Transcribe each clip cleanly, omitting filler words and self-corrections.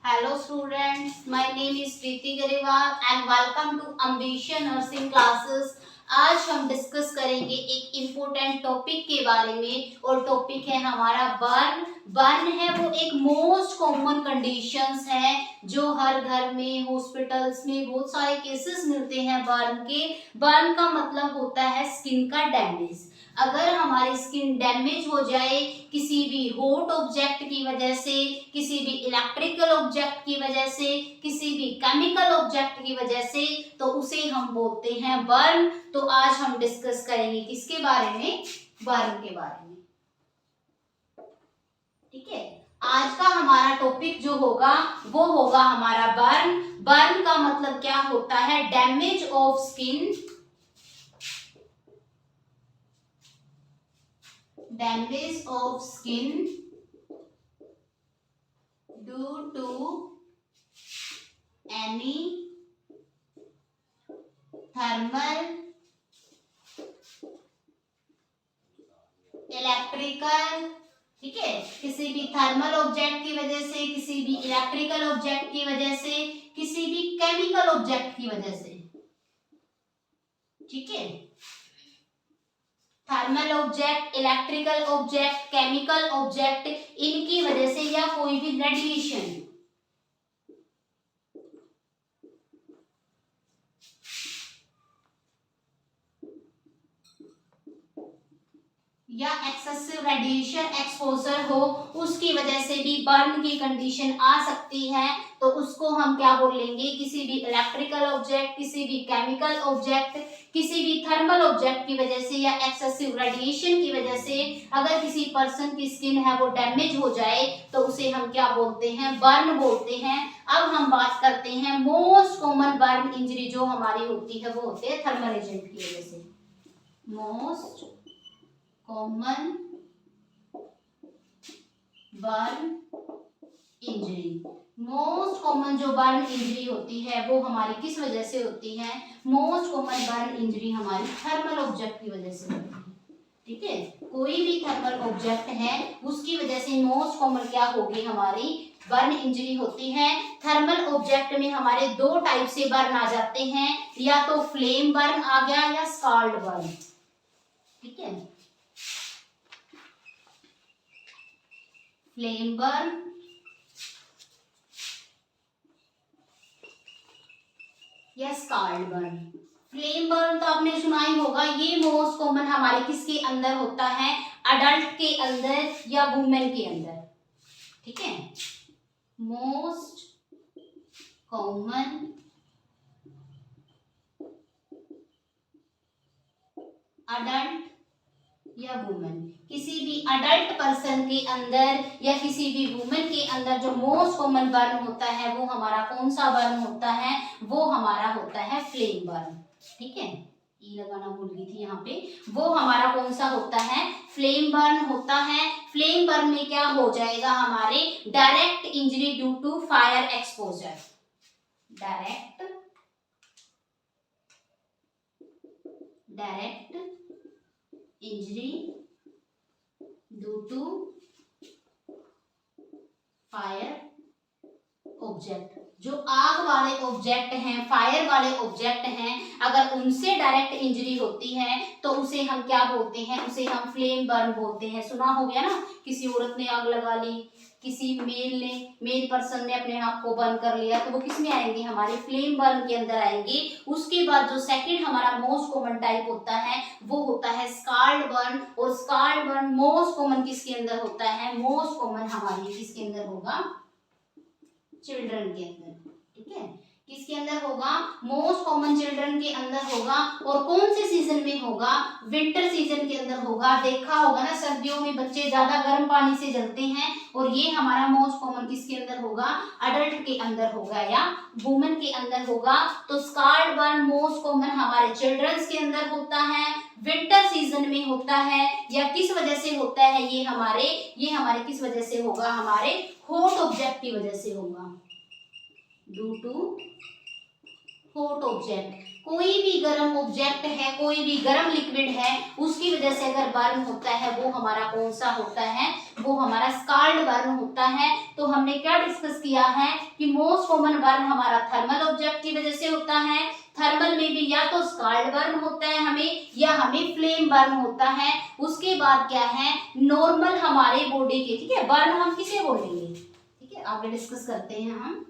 Hello students, my name is Preeti Garewal and welcome to Ambition Nursing Classes। आज हम discuss करेंगे एक important topic के बारे में और टॉपिक है हमारा बर्न। बर्न है वो एक मोस्ट कॉमन कंडीशंस है जो हर घर में हॉस्पिटल्स में बहुत सारे केसेस मिलते हैं बर्न के। बर्न का मतलब होता है स्किन का डैमेज। अगर हमारी स्किन डैमेज हो जाए किसी भी हॉट ऑब्जेक्ट की वजह से, किसी भी इलेक्ट्रिकल ऑब्जेक्ट की वजह से, किसी भी केमिकल ऑब्जेक्ट की वजह से, तो उसे हम बोलते हैं बर्न। तो आज हम डिस्कस करेंगे किसके बारे में? बर्न के बारे में। ठीक है, आज का हमारा टॉपिक जो होगा वो होगा हमारा बर्न। बर्न का मतलब क्या होता है? Damage of skin, damage of skin due to any thermal, electrical, ठीक है, किसी भी थर्मल ऑब्जेक्ट की वजह से, किसी भी इलेक्ट्रिकल ऑब्जेक्ट की वजह से, किसी भी केमिकल ऑब्जेक्ट की वजह से। ठीक है, thermal object, electrical object, chemical object, इनकी वजह से या कोई भी रेडिएशन या एक्सेसिव रेडिएशन एक्सपोजर हो, उसकी वजह से भी बर्न की कंडीशन आ सकती है। तो उसको हम क्या बोलेंगे? किसी भी इलेक्ट्रिकल ऑब्जेक्ट, किसी भी केमिकल ऑब्जेक्ट, किसी भी थर्मल ऑब्जेक्ट की वजह से या एक्सेसिव रेडिएशन की वजह से अगर किसी पर्सन की स्किन है वो डैमेज हो जाए तो उसे हम क्या बोलते हैं? बर्न बोलते हैं। अब हम बात करते हैं मोस्ट कॉमन बर्न इंजरी जो हमारी होती है वो होती है थर्मल एजेंट की वजह से। Most common burn injury, most common जो बर्न इंजरी होती है वो हमारी किस वजह से होती है? मोस्ट कॉमन बर्न इंजरी हमारी थर्मल ऑब्जेक्ट की वजह से होती है। ठीक है, कोई भी थर्मल ऑब्जेक्ट है उसकी वजह से मोस्ट कॉमन क्या होगी? हमारी बर्न इंजरी होती है। थर्मल ऑब्जेक्ट में हमारे दो टाइप से बर्न आ जाते हैं, या तो फ्लेम बर्न आ गया या स्काल्ड बर्न। ठीक है, फ्लेम बर्न या स्काल्ड बर्न। फ्लेम बर्न तो आपने सुना ही होगा, ये मोस्ट कॉमन हमारे किसके अंदर होता है? अडल्ट के अंदर या वुमेन के अंदर। ठीक है, मोस्ट कॉमन अडल्ट या वुमेन, किसी भी अडल्ट पर्सन के अंदर या किसी भी वुमेन के अंदर जो मोस्ट कॉमन बर्न होता है वो हमारा कौन सा बर्न होता है? वो हमारा होता है फ्लेम बर्न। ठीक है, ई लगाना भूल गई थी यहाँ पे। वो हमारा कौन सा होता है? फ्लेम बर्न होता है। फ्लेम बर्न में क्या हो जाएगा? हमारे direct injury due to fire exposure, direct injury due to fire object. जो आग वाले ऑब्जेक्ट हैं, फायर वाले ऑब्जेक्ट हैं, अगर उनसे डायरेक्ट इंजरी होती है तो उसे हम क्या बोलते हैं? उसे हम फ्लेम बर्न बोलते हैं। सुना हो गया ना, किसी औरत ने आग लगा ली, किसी मेल पर्सन ने अपने आप को बर्न कर लिया, तो वो किस में आएंगे? हमारे फ्लेम बर्न के अंदर आएंगे। उसके बाद जो सेकंड हमारा मोस्ट कॉमन टाइप होता है वो होता है स्काल्ड बर्न। और स्काल्ड बर्न मोस्ट कॉमन किसके अंदर होता है? मोस्ट कॉमन हमारी किसके अंदर होगा? चिल्ड्रन के अंदर। ठीक है, किसके अंदर होगा? मोस्ट कॉमन चिल्ड्रन के अंदर होगा। और कौन से सीजन में होगा? विंटर सीजन के अंदर होगा। देखा होगा ना, सर्दियों में बच्चे ज्यादा गर्म पानी से जलते हैं, और ये हमारा मोस्ट कॉमन किसके अंदर होगा? अडल्ट के अंदर होगा या वुमेन के अंदर होगा। तो स्कार्ड बर्न मोस्ट कॉमन हमारे चिल्ड्रंस के अंदर होता है, विंटर सीजन में होता है, या किस वजह से होता है? ये हमारे किस वजह से होगा? हमारे हॉट ऑब्जेक्ट की वजह से होगा, ड्यू टू हॉट ऑब्जेक्ट, कोई भी गर्म ऑब्जेक्ट है, कोई भी गर्म लिक्विड है, उसकी वजह से अगर बर्न होता है वो हमारा कौन सा होता है, वो हमारा स्काल्ड बर्न होता है। तो हमने क्या डिस्कस किया है कि मोस्ट कॉमन बर्न हमारा थर्मल ऑब्जेक्ट की वजह से होता है। थर्मल में भी या तो स्काल्ड बर्न होता है हमें, या हमें फ्लेम बर्न होता है। उसके बाद क्या है, नॉर्मल हमारे बॉडी के, ठीक है, बर्न हम किसे बोलेंगे, ठीक है, आगे डिस्कस करते हैं हम।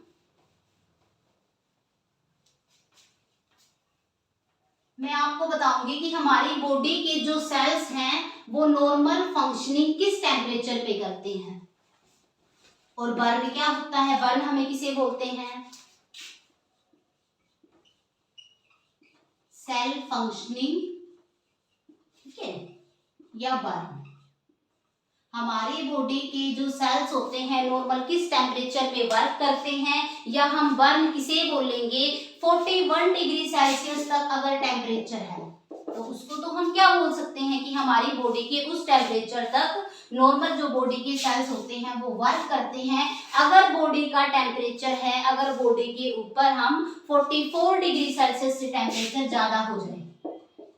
मैं आपको बताऊंगी कि हमारी बॉडी के जो सेल्स हैं वो नॉर्मल फंक्शनिंग किस टेम्परेचर पे करते हैं, और बर्न क्या होता है, बर्न हमें किसे बोलते हैं, सेल फंक्शनिंग, ठीक है, या बर्न। हमारी बॉडी के जो सेल्स होते हैं नॉर्मल किस टेम्परेचर पे वर्क करते हैं, या हम बर्न किसे बोलेंगे, 41 डिग्री सेल्सियस तक अगर टेम्परेचर है तो उसको तो हम क्या बोल सकते हैं कि हमारी बॉडी के उस टेम्परेचर तक नॉर्मल जो बॉडी के सेल्स होते हैं वो वर्क करते हैं। अगर बॉडी का टेम्परेचर है, अगर बॉडी के ऊपर हम 44 डिग्री सेल्सियस से टेम्परेचर ज्यादा हो जाए,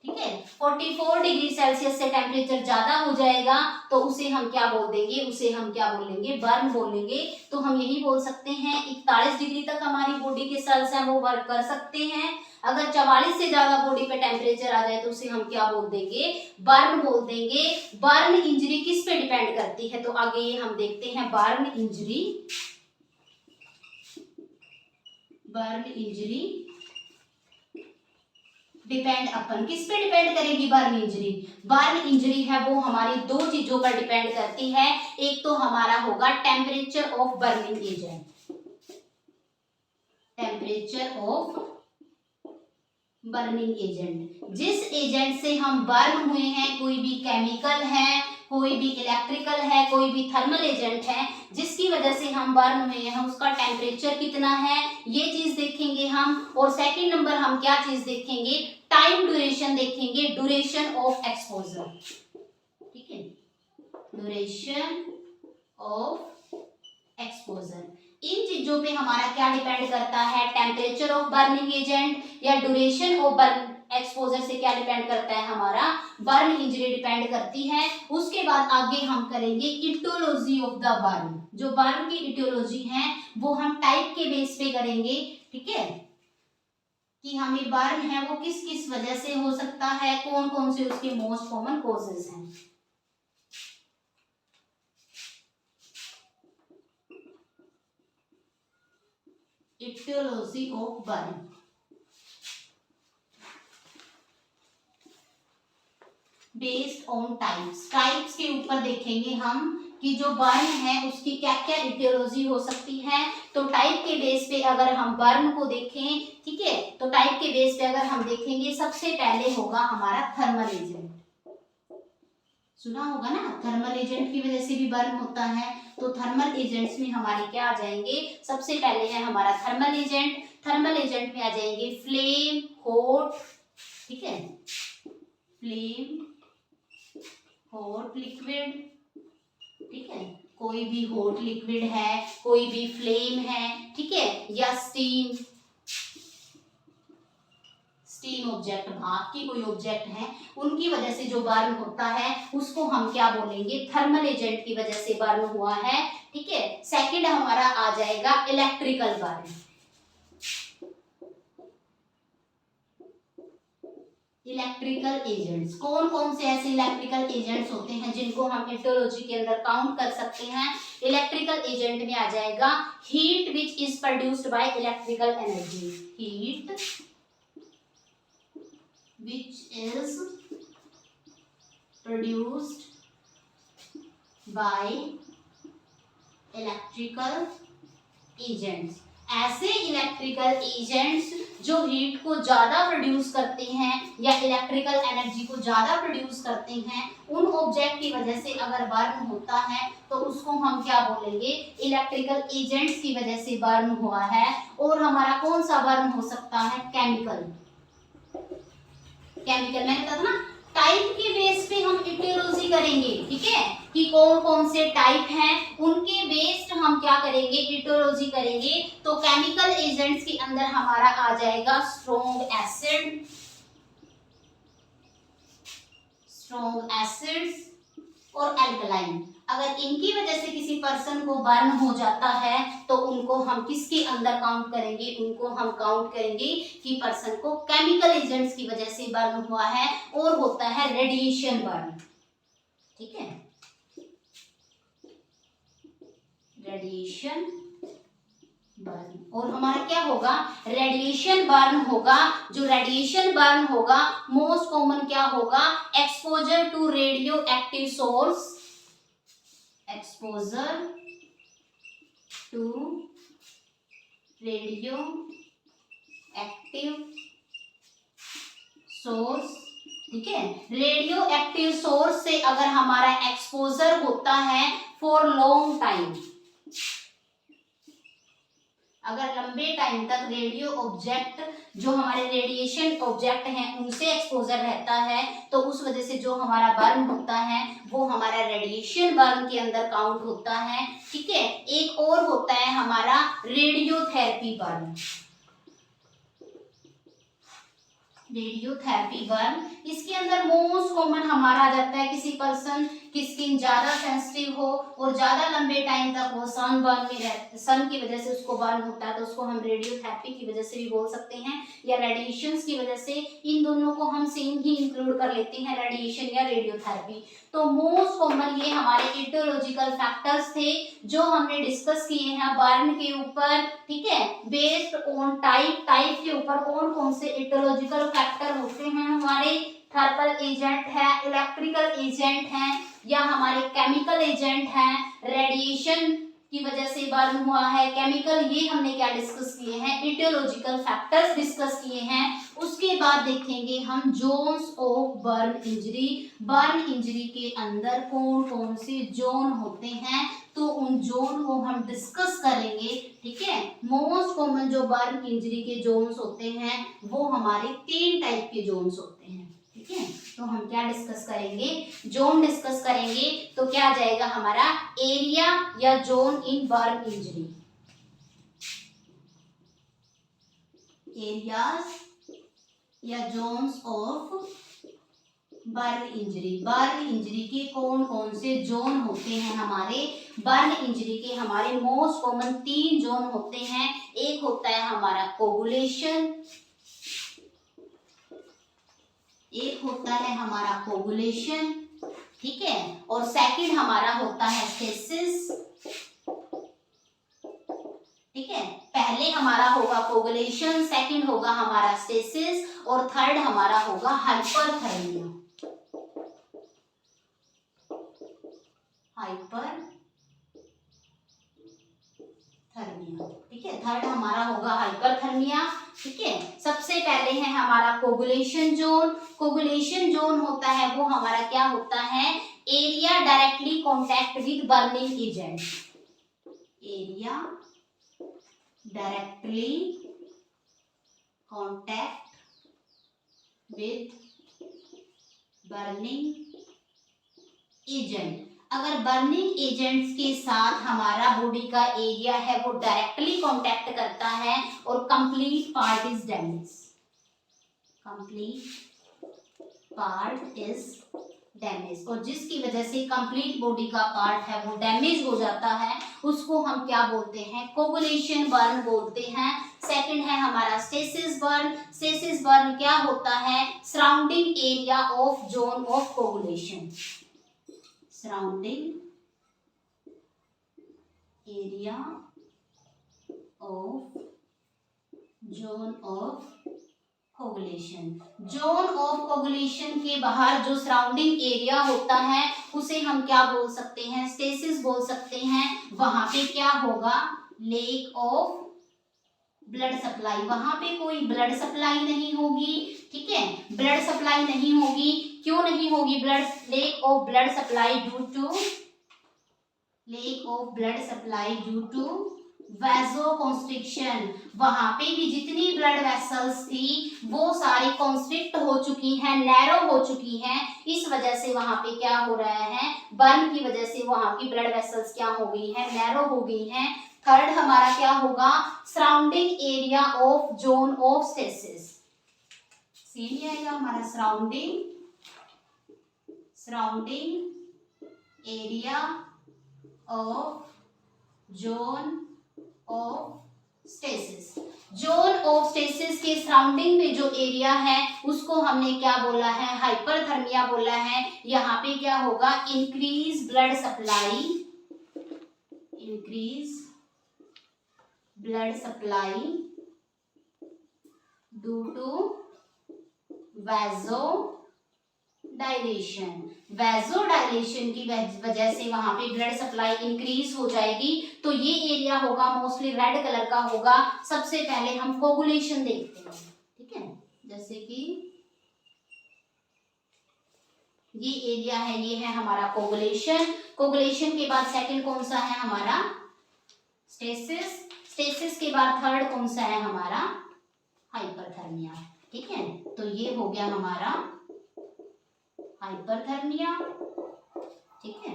ठीक है, 44 डिग्री सेल्सियस से टेम्परेचर ज्यादा हो जाएगा तो उसे हम क्या बोल देंगे, उसे हम क्या बोलेंगे, बर्न बोलेंगे। तो हम यही बोल सकते हैं 41 डिग्री तक हमारी बॉडी के सेल्स हैं वो वर्क कर सकते हैं। अगर 44 से ज्यादा बॉडी पे टेम्परेचर आ जाए तो उसे हम क्या बोल देंगे, बर्न बोल देंगे। बर्न इंजरी किस पे डिपेंड करती है, तो आगे ये हम देखते हैं। बर्न इंजरी डिपेंड अपन, किस पे डिपेंड करेगी बर्न इंजरी, बर्न इंजरी है वो हमारी दो चीजों पर डिपेंड करती है। एक तो हमारा होगा temperature of burning agent, temperature of burning agent, जिस एजेंट से हम बर्न हुए हैं, कोई भी केमिकल है, कोई भी इलेक्ट्रिकल है, कोई भी थर्मल एजेंट है, जिसकी वजह से हम बर्न हुए हैं उसका टेम्परेचर कितना है, ये चीज देखेंगे हम। और सेकंड नंबर हम क्या चीज देखेंगे, टाइम ड्यूरेशन देखेंगे, ड्यूरेशन ऑफ एक्सपोजर, ठीक है, ड्यूरेशन ऑफ एक्सपोजर। इन चीजों पे हमारा क्या डिपेंड करता है, टेम्परेचर ऑफ बर्निंग एजेंट या ड्यूरेशन ऑफ बर्न एक्सपोजर से क्या डिपेंड करता है, हमारा बर्न इंजरी डिपेंड करती है। उसके बाद आगे हम करेंगे इटियोलॉजी ऑफ द बर्न, जो बर्न की इटियोलॉजी है वो हम टाइप के बेस पे करेंगे, ठीक है, कि हमें बर्न है वो किस किस वजह से हो सकता है, कौन कौन से उसके मोस्ट कॉमन कॉजेज हैं। Etiology of burn, based on types, types के ऊपर देखेंगे हम कि जो बर्न है उसकी क्या क्या इटियोलॉजी हो सकती है। तो टाइप के बेस पे अगर हम बर्न को देखें, ठीक है, तो टाइप के बेस पे अगर हम देखेंगे सबसे पहले होगा हमारा थर्मल एजेंट, सुना होगा ना, थर्मल एजेंट की वजह से भी बर्न होता है। तो थर्मल एजेंट्स में हमारे क्या आ जाएंगे, सबसे पहले है हमारा थर्मल एजेंट। थर्मल एजेंट में आ जाएंगे फ्लेम, हॉट, ठीक है, फ्लेम, हॉट लिक्विड, ठीक है, कोई भी हॉट लिक्विड है, कोई भी फ्लेम है, ठीक है, या स्टीम, स्टीम ऑब्जेक्ट, भाप की कोई ऑब्जेक्ट है, उनकी वजह से जो बर्न होता है उसको हम क्या बोलेंगे, थर्मल एजेंट की वजह से बर्न हुआ है, ठीक है। सेकंड हमारा आ जाएगा इलेक्ट्रिकल बर्न, इलेक्ट्रिकल एजेंट्स, कौन कौन से ऐसे इलेक्ट्रिकल एजेंट्स होते हैं जिनको हम इटियोलॉजी के अंदर काउंट कर सकते हैं। इलेक्ट्रिकल एजेंट में आ जाएगा heat which is produced by electrical energy, heat which is produced by electrical agents। ऐसे इलेक्ट्रिकल एजेंट्स जो हीट को ज्यादा प्रोड्यूस करते हैं या इलेक्ट्रिकल एनर्जी को ज्यादा प्रोड्यूस करते हैं, उन ऑब्जेक्ट की वजह से अगर बर्न होता है तो उसको हम क्या बोलेंगे, इलेक्ट्रिकल एजेंट्स की वजह से बर्न हुआ है। और हमारा कौन सा बर्न हो सकता है, केमिकल, केमिकल मैंने कहा था ना, टाइप के बेस पे हम इटियोलॉजी करेंगे, ठीक है, कि कौन कौन से टाइप हैं, उनके बेस्ड हम क्या करेंगे, इटोलॉजी करेंगे। तो केमिकल एजेंट्स के अंदर हमारा आ जाएगा स्ट्रॉन्ग एसिड, स्ट्रॉन्ग एसिड्स और एल्कलाइन। अगर इनकी वजह से किसी पर्सन को बर्न हो जाता है तो उनको हम किसके अंदर काउंट करेंगे, उनको हम काउंट करेंगे कि पर्सन को केमिकल एजेंट्स की वजह से बर्न हुआ है, और होता है रेडिएशन बर्न। ठीक है, रेडिएशन बर्न। और हमारा क्या होगा, रेडिएशन बर्न होगा। जो रेडिएशन बर्न होगा मोस्ट कॉमन क्या होगा, exposure to radio active source, exposure to radio active source. ठीक है, रेडियो एक्टिव सोर्स से अगर हमारा एक्सपोजर होता है फॉर लॉन्ग टाइम, अगर लंबे टाइम तक रेडियो ऑब्जेक्ट, जो हमारे रेडिएशन ऑब्जेक्ट हैं उनसे एक्सपोजर रहता है, तो उस वजह से जो हमारा बर्न होता है वो हमारा रेडिएशन बर्न के अंदर काउंट होता है। ठीक है, एक और होता है हमारा रेडियोथेरेपी बर्न, रेडियोथेरेपी बर्न। इसके अंदर मोस्ट कॉमन हमारा आ जाता है किसी पर्सन की स्किन ज्यादा सेंसिटिव हो और ज्यादा लंबे टाइम तक वो सन बर्न में रहते, सन की वजह से उसको बर्न होता है, तो उसको हम रेडियोथेरेपी की वजह से भी बोल सकते हैं, या रेडिएशंस की वजह से। इन दोनों को हम सेम ही इंक्लूड कर लेते हैं, रेडिएशन या रेडियोथेरेपी। तो मोस्ट कॉमन ये हमारे इटियोलॉजिकल फैक्टर्स थे जो हमने डिस्कस किए हैं बर्न के ऊपर। ठीक है, बेस्ड ऑन टाइप, टाइप के ऊपर कौन कौन से इटियोलॉजिकल फैक्टर होते हैं हमारे, थर्मल एजेंट है, इलेक्ट्रिकल एजेंट है, या हमारे केमिकल एजेंट हैं, रेडिएशन की वजह से बर्न हुआ है, केमिकल, ये हमने क्या डिस्कस किए हैं, इटियोलॉजिकल फैक्टर्स डिस्कस किए हैं। उसके बाद देखेंगे हम Jones of burn injury, burn injury के अंदर कौन कौन से जोन होते हैं, तो उन जोन को हम डिस्कस करेंगे। ठीक है, मोस्ट कॉमन जो बर्न इंजरी के जोन्स होते हैं वो हमारे 3 टाइप के जोन्स होते हैं। ठीक है, तो हम क्या डिस्कस करेंगे, जोन डिस्कस करेंगे। तो क्या आ जाएगा हमारा, एरिया या zone in burn injury, areas या zones of burn injury. Burn injury के कौन कौन से जोन होते हैं हमारे, बर्न इंजरी के हमारे मोस्ट कॉमन 3 जोन होते हैं। एक होता है हमारा कोगुलेशन, एक होता है हमारा कोगुलेशन, ठीक है, और सेकंड हमारा होता है स्टेसिस। ठीक है, पहले हमारा होगा कोगुलेशन, सेकंड होगा हमारा स्टेसिस, और थर्ड हमारा होगा हाइपरथर्मिया, हाइपरथर्मिया। ठीक है, थर्ड हमारा होगा हाइपरथर्मिया। ठीक है, सबसे पहले है हमारा कोगुलेशन जोन। कोगुलेशन जोन होता है वो हमारा क्या होता है, area directly contact with burning agent, area directly contact with burning agent. अगर बर्निंग एजेंट्स के साथ हमारा बॉडी का एरिया है वो डायरेक्टली कांटेक्ट करता है और complete part is damage, complete part is damage, और जिसकी वजह से कंप्लीट बॉडी का पार्ट है वो डैमेज हो जाता है, उसको हम क्या बोलते हैं, कोगुलेशन बर्न बोलते हैं। सेकंड है हमारा स्टेसिस बर्न। स्टेसिस बर्न क्या होता है, surrounding area of zone of coagulation, surrounding area of zone of coagulation. Zone of coagulation के बाहर जो सराउंडिंग एरिया होता है उसे हम क्या बोल सकते हैं, स्टेसिस बोल सकते हैं। वहां पे क्या होगा, लेक ऑफ ब्लड सप्लाई, वहां पे कोई ब्लड सप्लाई नहीं होगी। ठीक है, ब्लड सप्लाई नहीं होगी, क्यों नहीं होगी blood, lack of blood supply due to, lack of blood supply due to vasoconstriction, वहां पे भी जितनी ब्लड वेसल्स थी वो सारी कॉन्स्ट्रिक्ट हो चुकी हैं, नैरो हो चुकी हैं। इस वजह से वहां पे क्या हो रहा है, बर्न की वजह से वहां की ब्लड वेसल्स क्या हो गई हैं, नैरो हो गई हैं। थर्ड हमारा क्या होगा, surrounding area of zone of stasis, same आएगा हमारा surrounding area of zone of stasis. Zone of stasis के सराउंडिंग में जो एरिया है उसको हमने क्या बोला है, हाइपरथर्मिया बोला है। यहाँ पे क्या होगा, increase blood supply, increase blood supply due to vaso dilation, vasodilation की वजह से वहां पे ब्लड सप्लाई इंक्रीज हो जाएगी। तो ये एरिया होगा मोस्टली रेड कलर का होगा। सबसे पहले हम कोगुलेशन देखते हैं, ठीक है, जैसे कि ये एरिया है, ये है हमारा कोगुलेशन। कोगुलेशन के बाद सेकंड कौन सा है हमारा, स्टेसिस। स्टेसिस के बाद थर्ड कौन सा है हमारा, हाइपरथर्मिया, ठीक है। तो ये हो गया हमारा हाइपरथर्मिया, ठीक है,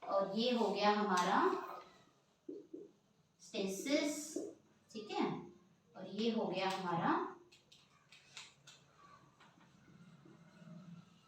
और ये हो गया हमारा स्टेसिस, ठीक है, और ये हो गया हमारा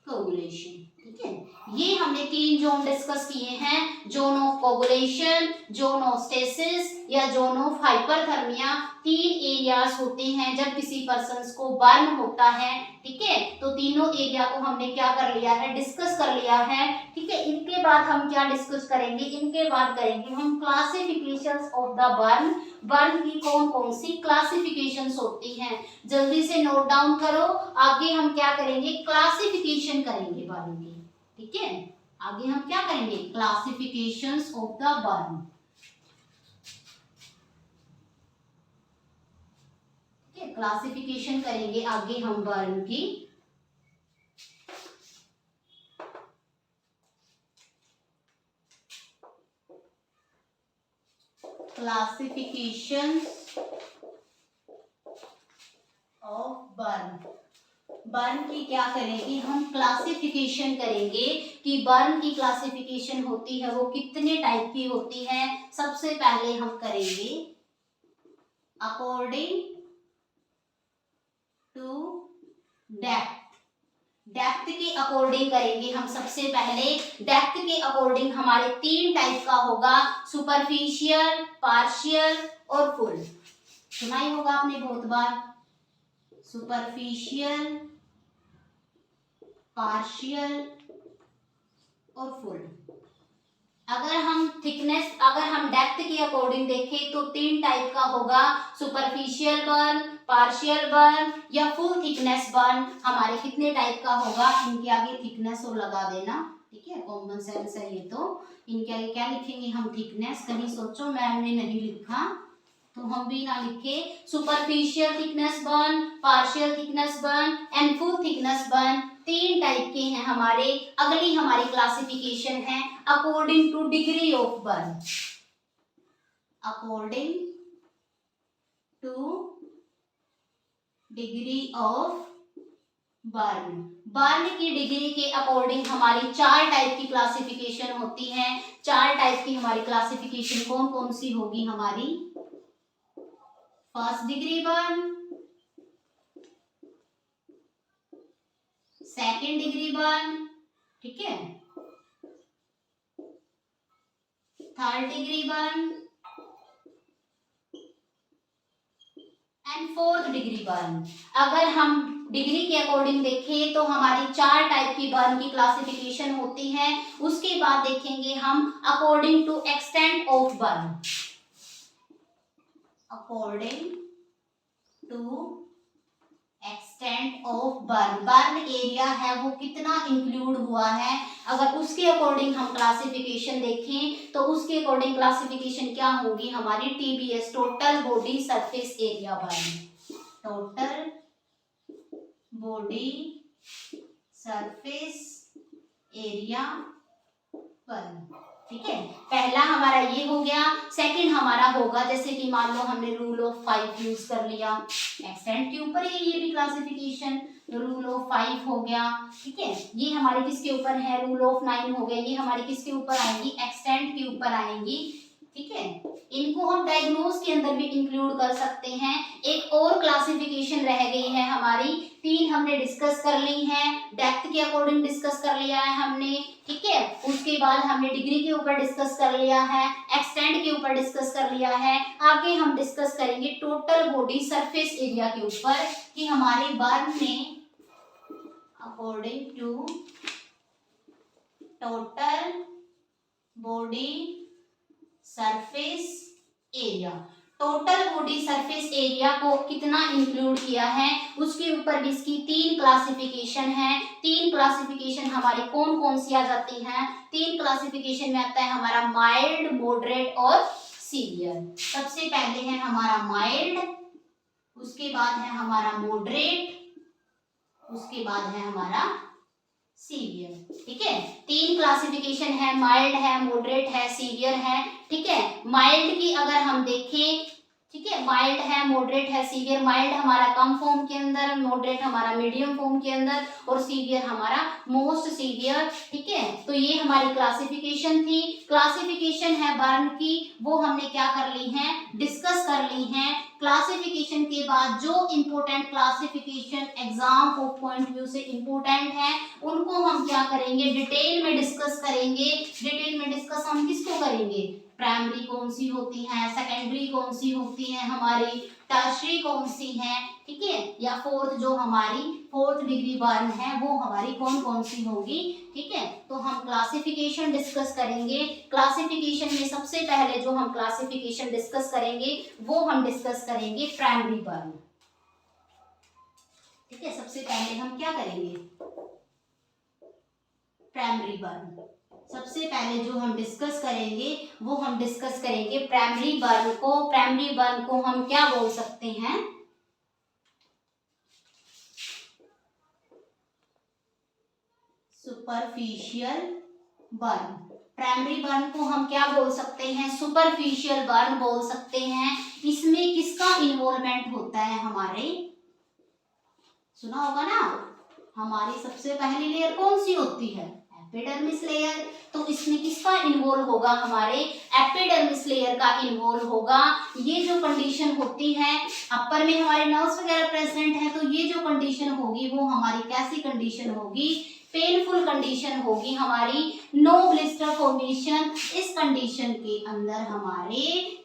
कोगुलेशन, ठीक है। ये हमने 3 जोन डिस्कस किए हैं, zone of coagulation, zone of stasis या जोन ऑफ हाइपरथर्मिया। 3 एरियाज होते हैं जब किसी पर्सन को बर्न होता है, ठीक है। तो तीनों एरिया को हमने क्या कर लिया है, डिस्कस कर लिया है, ठीक है। इनके बाद हम क्या डिस्कस करेंगे, इनके बाद करेंगे हम classifications of the burn. Burn की कौन कौन सी क्लासिफिकेशंस होती हैं, जल्दी से नोट डाउन करो। आगे हम क्या करेंगे, क्लासिफिकेशन करेंगे बर्न की, ठीक है। आगे हम क्या करेंगे, क्लासिफिकेशंस ऑफ द बर्न, ठीक है, क्लासिफिकेशन करेंगे आगे हम बर्न की। क्लासिफिकेशन ऑफ बर्न, बर्न की क्या करेंगे हम, क्लासिफिकेशन करेंगे कि बर्न की क्लासिफिकेशन होती है वो कितने टाइप की होती है। सबसे पहले हम करेंगे अकॉर्डिंग टू डेप्थ, डेप्थ के अकॉर्डिंग करेंगे हम। सबसे पहले डेप्थ के अकॉर्डिंग हमारे 3 टाइप का होगा, सुपरफिशियल, पार्शियल और फुल। सुना ही होगा आपने बहुत बार, सुपरफिशियल, पार्शियल और फुल। अगर हम थिकनेस, अगर हम डेप्थ के अकॉर्डिंग देखें तो 3 टाइप का होगा, सुपरफिशियल बर्न, पार्शियल बर्न या फुल थिकनेस बर्न। हमारे कितने टाइप का होगा, इनके आगे थिकनेस और लगा देना, ठीक है, कॉमन सेंस है ये। तो इनके आगे क्या लिखेंगे हम, थिकनेस। कहीं सोचो मैम ने नहीं लिखा तो हम भी ना लिखे। Superficial thickness burn, partial thickness burn and full thickness burn, 3 type के हैं हमारे। अगली हमारी क्लासिफिकेशन है according two degree of burn, according two degree of burn. Burn की डिग्री के अकॉर्डिंग हमारी 4 टाइप की क्लासिफिकेशन होती है। 4 टाइप की हमारी क्लासिफिकेशन कौन कौन सी होगी हमारी, first degree burn, second degree burn, ठीक है, third degree burn and fourth degree burn. अगर हम डिग्री के अकॉर्डिंग देखें तो हमारी 4 टाइप की बर्न की क्लासिफिकेशन होती है। उसके बाद देखेंगे हम according to extent of burn, according to extent of burn, burn area है वो कितना इंक्लूड हुआ है, अगर उसके अकॉर्डिंग हम क्लासिफिकेशन देखें तो उसके अकॉर्डिंग क्लासिफिकेशन क्या होगी हमारी, TBS, total body surface area burn, total body surface area burn, ठीक है, पहला हमारा ये हो गया। सेकंड हमारा होगा, जैसे कि मान लो हमने रूल ऑफ 5 यूज कर लिया, एक्सटेंट के ऊपर है ये भी क्लासिफिकेशन, रूल ऑफ 5 हो गया। ठीक है, ये हमारे किसके ऊपर है, रूल ऑफ 9 हो गया, ये हमारे किसके ऊपर आएंगी, एक्सटेंट के ऊपर आएंगी। ठीक है, इनको हम डायग्नोज के अंदर भी इंक्लूड कर सकते हैं। एक और क्लासिफिकेशन रह गई है हमारी, 3 हमने डिस्कस कर ली हैं, डेप्थ के अकॉर्डिंग डिस्कस कर लिया है हमने। ठीक है, उसके बाद हमने डिग्री के ऊपर डिस्कस कर लिया है, एक्सटेंड के ऊपर डिस्कस कर लिया है। आगे हम डिस्कस करेंगे टोटल बॉडी सरफेस एरिया के ऊपर, कि हमारे बर्न में according to total body surface area, total body surface area को कितना इंक्लूड किया है, उसके ऊपर भी इसकी 3 क्लासिफिकेशन है। 3 क्लासिफिकेशन हमारी कौन कौन सी आ जाती हैं, 3 क्लासिफिकेशन में आता है हमारा माइल्ड, मॉडरेट और सीवियर। सबसे पहले है हमारा माइल्ड, उसके बाद है हमारा मॉडरेट, उसके बाद है हमारा सीवियर। ठीक है, 3 क्लासिफिकेशन है, माइल्ड है, मॉडरेट है, सीवियर है। ठीक है, माइल्ड की अगर हम देखें, ठीक है, माइल्ड है, मॉडरेट है, सीवियर। माइल्ड हमारा कम फॉर्म के अंदर, मॉडरेट हमारा मीडियम फॉर्म के अंदर और सीवियर हमारा मोस्ट सीवियर। ठीक है, तो ये हमारी क्लासिफिकेशन थी। क्लासिफिकेशन है बर्न की, वो हमने क्या कर ली है, डिस्कस कर ली है। क्लासिफिकेशन के बाद जो इंपॉर्टेंट क्लासिफिकेशन एग्जाम को पॉइंट व्यू से इंपॉर्टेंट है, उनको हम क्या करेंगे, डिटेल में डिस्कस करेंगे। डिटेल में डिस्कस हम किसको करेंगे, प्राइमरी कौन सी होती है, सेकेंडरी कौन सी होती है हमारी, टर्शियरी कौन सी है। ठीक है, या फोर्थ जो हमारी 4th डिग्री बर्न है वो हमारी कौन कौन सी होगी। ठीक है, तो हम क्लासिफिकेशन डिस्कस करेंगे। क्लासिफिकेशन में सबसे पहले जो हम क्लासिफिकेशन डिस्कस करेंगे वो हम डिस्कस करेंगे प्राइमरी बर्न। ठीक है, सबसे पहले हम क्या करेंगे, प्राइमरी बर्न। सबसे पहले जो हम डिस्कस करेंगे वो हम डिस्कस करेंगे प्राइमरी बर्न को। प्राइमरी बर्न को हम क्या बोल सकते हैं, सुपरफिशियल बर्न। प्राइमरी बर्न को हम क्या बोल सकते हैं, सुपरफिशियल बर्न बोल सकते हैं। इसमें किसका इन्वॉल्वमेंट होता है, हमारे, सुना होगा ना, हमारी सबसे पहली लेयर कौन सी होती है, एपिडर्मिस लेयर। तो इसमें किसका इन्वॉल्व होगा, हमारे एपिडर्मिस लेयर का इन्वॉल्व होगा। ये जो कंडीशन होती है, अपर में हमारे नर्व्स वगैरह प्रेजेंट है, तो ये जो कंडीशन होगी वो हमारी कैसी कंडीशन होगी, पेनफुल कंडीशन होगी हमारी, नो ब्लिस्टर फॉर्मेशन। इस कंडीशन के अंदर हमारे